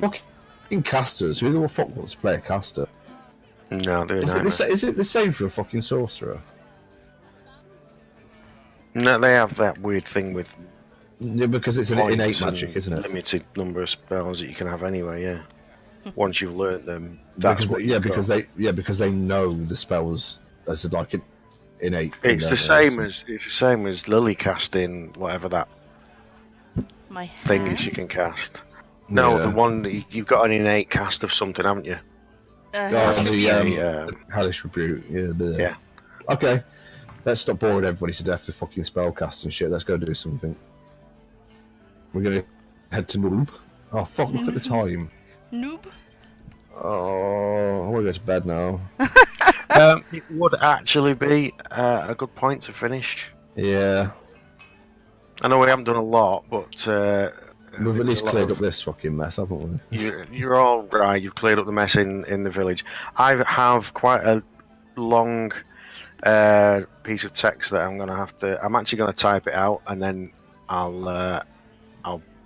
Fucking casters. Who the fuck wants to play a caster? No, they're not. Is it the same for a fucking sorcerer? No, they have that weird thing with Yeah, because it's an points innate and magic, isn't it? limited number of spells that you can have anyway. Yeah. Once you've learnt them, that's Because what they, you've got. because they know the spells as like an innate. thing, It's the don't they? same as lily casting, whatever that My thing hand? is you can cast. No, Yeah. the one that you've got an innate cast of something, haven't you? Oh, Yeah. hellish rebuke. Yeah. Yeah. Okay. Let's stop boring everybody to death with fucking spellcasting and shit. Let's go do something. We're gonna head to Noob. Oh fuck! Look at the time. Noob. Oh, I want to go to bed now. It would actually be a good point to finish. Yeah. I know we haven't done a lot, but We've at least a lot cleared of- up this fucking mess, haven't we? You're all right. You've cleared up the mess in the village. I have quite a long piece of text that I'm gonna have to. I'm actually gonna type it out and then I'll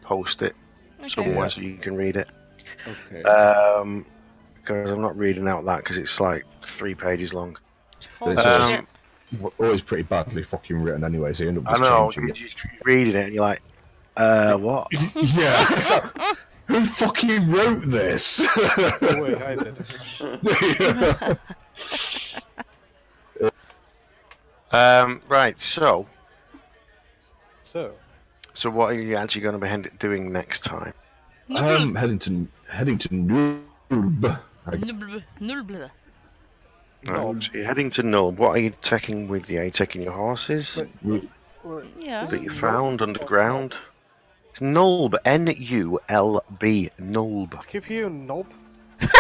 post it somewhere so you can read it. Okay. Because I'm not reading out that because it's like 3 pages long. Hold It's on. Um, Always pretty badly fucking written anyway, so you end up I just know. changing it. You're reading it and you're like, what? Yeah. It's like, who fucking wrote this? Oh, wait, I did. Right. So So, what are you actually going to be doing next time? heading to Noob. Nulble. Right, so you're heading to Nulb. What are you taking with you? Are you taking your horses Yeah. that you found underground? It's Nulb. N-U-L-B. Nulb. I keep hearing knob.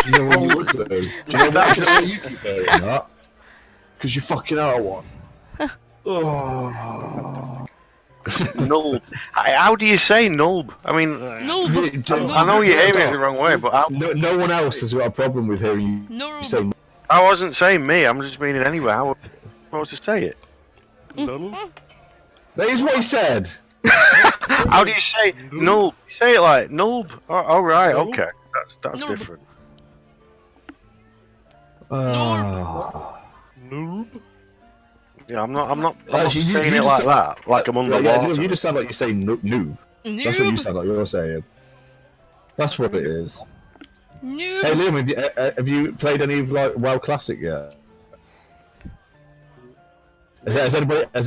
You know what you would do? Do you know why you keep hearing that? Because you fucking are one. Oh. Nulb. How do you say Nulb? I mean, Nulb. I know you're aiming it the wrong way, but No one else has got a problem with hearing you Nulb. say. I wasn't saying me. I'm just meaning anyway. How am I supposed to say it? That is what he said. How do you say Nulb? You say it like Nulb. Oh, right. Nulb? Okay. That's Nulb. different. Oh. Noob? Yeah, I'm not Actually, you saying it just- like that. Like I'm Yeah, underwater. you just sound like you're saying noob. That's what you sound like you're saying. That's what it is. Noob. Hey Liam, have you played any of like WoW Classic yet? Has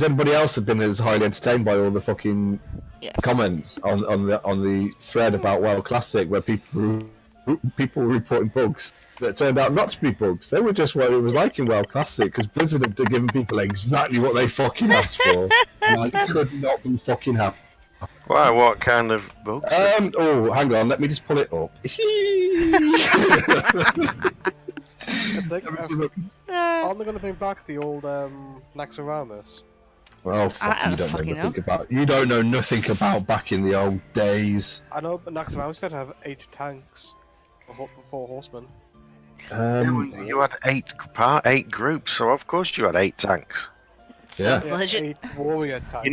anybody else been as highly entertained by all the fucking Yes. comments on the thread about WoW Classic where people were people were reporting bugs that turned out not to be bugs. They were just what it was like in WoW Classic, because Blizzard had given people exactly what they fucking asked for, and I could not be fucking happy. Why? What kind of bugs? Oh, hang on, let me just pull it up. It's like, Uh, aren't they going to bring back the old Naxxramas? Well, fuck, I you don't don't know fucking nothing know. about. You don't know nothing about back in the old days. I know, but Naxxramas got to have 8 tanks. For 4 horsemen. You had 8 groups, so of course you had 8 tanks. Sounds Yeah, legit. 8 warrior tanks. You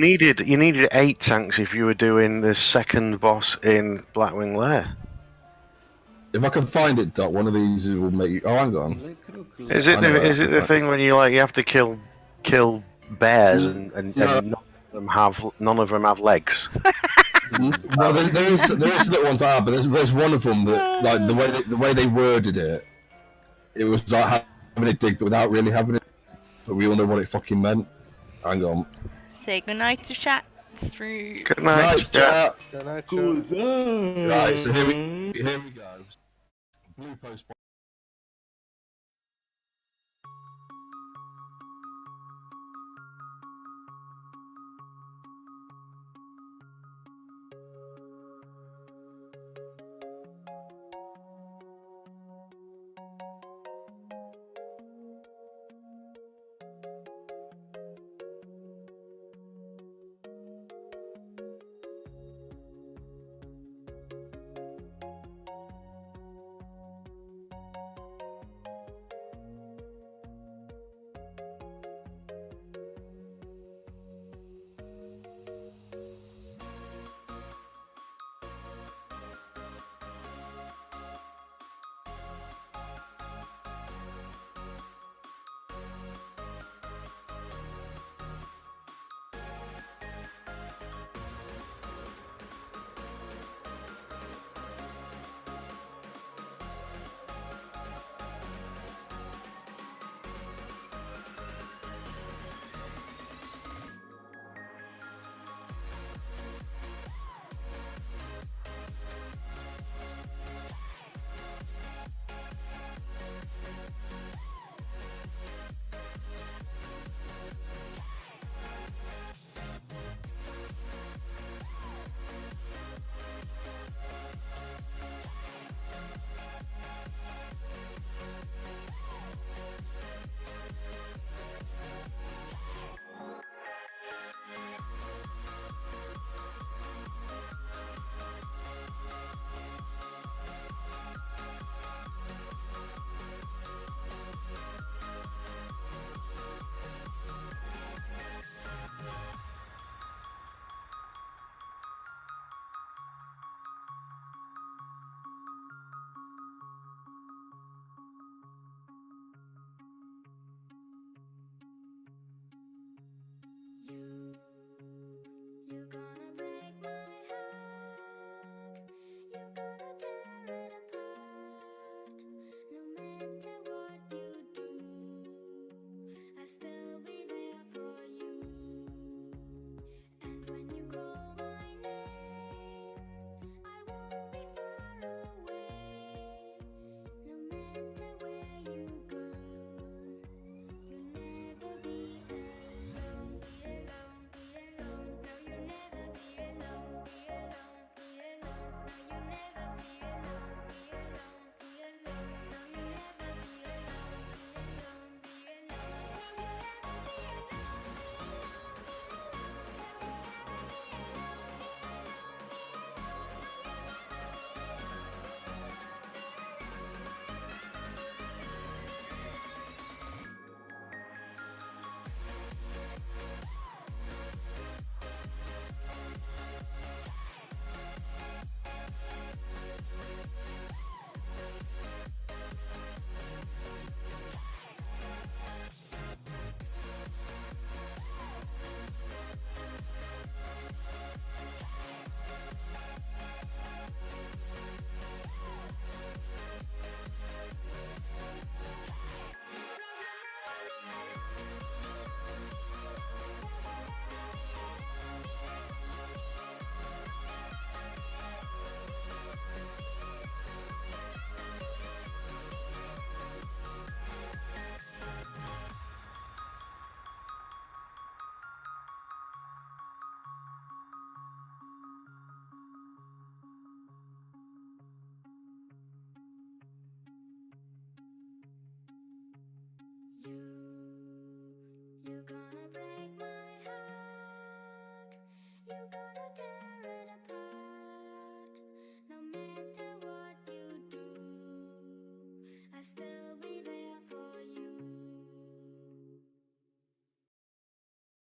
needed 8 tanks if you were doing the second boss in Blackwing Lair. If I can find it, Doc, one of these will make you. Oh, hang on. Is it I know the that. thing when you have to kill bears and No. none of them have legs? Well, there is little ones that are, but there's one of them that, like, the way they worded it, it was like having it dig, but without really having it. But we all know what it fucking meant. Hang on. Say goodnight to chat. Through. Good night. Chat. Good night, Good Joe. Right, so here we go. Blue post.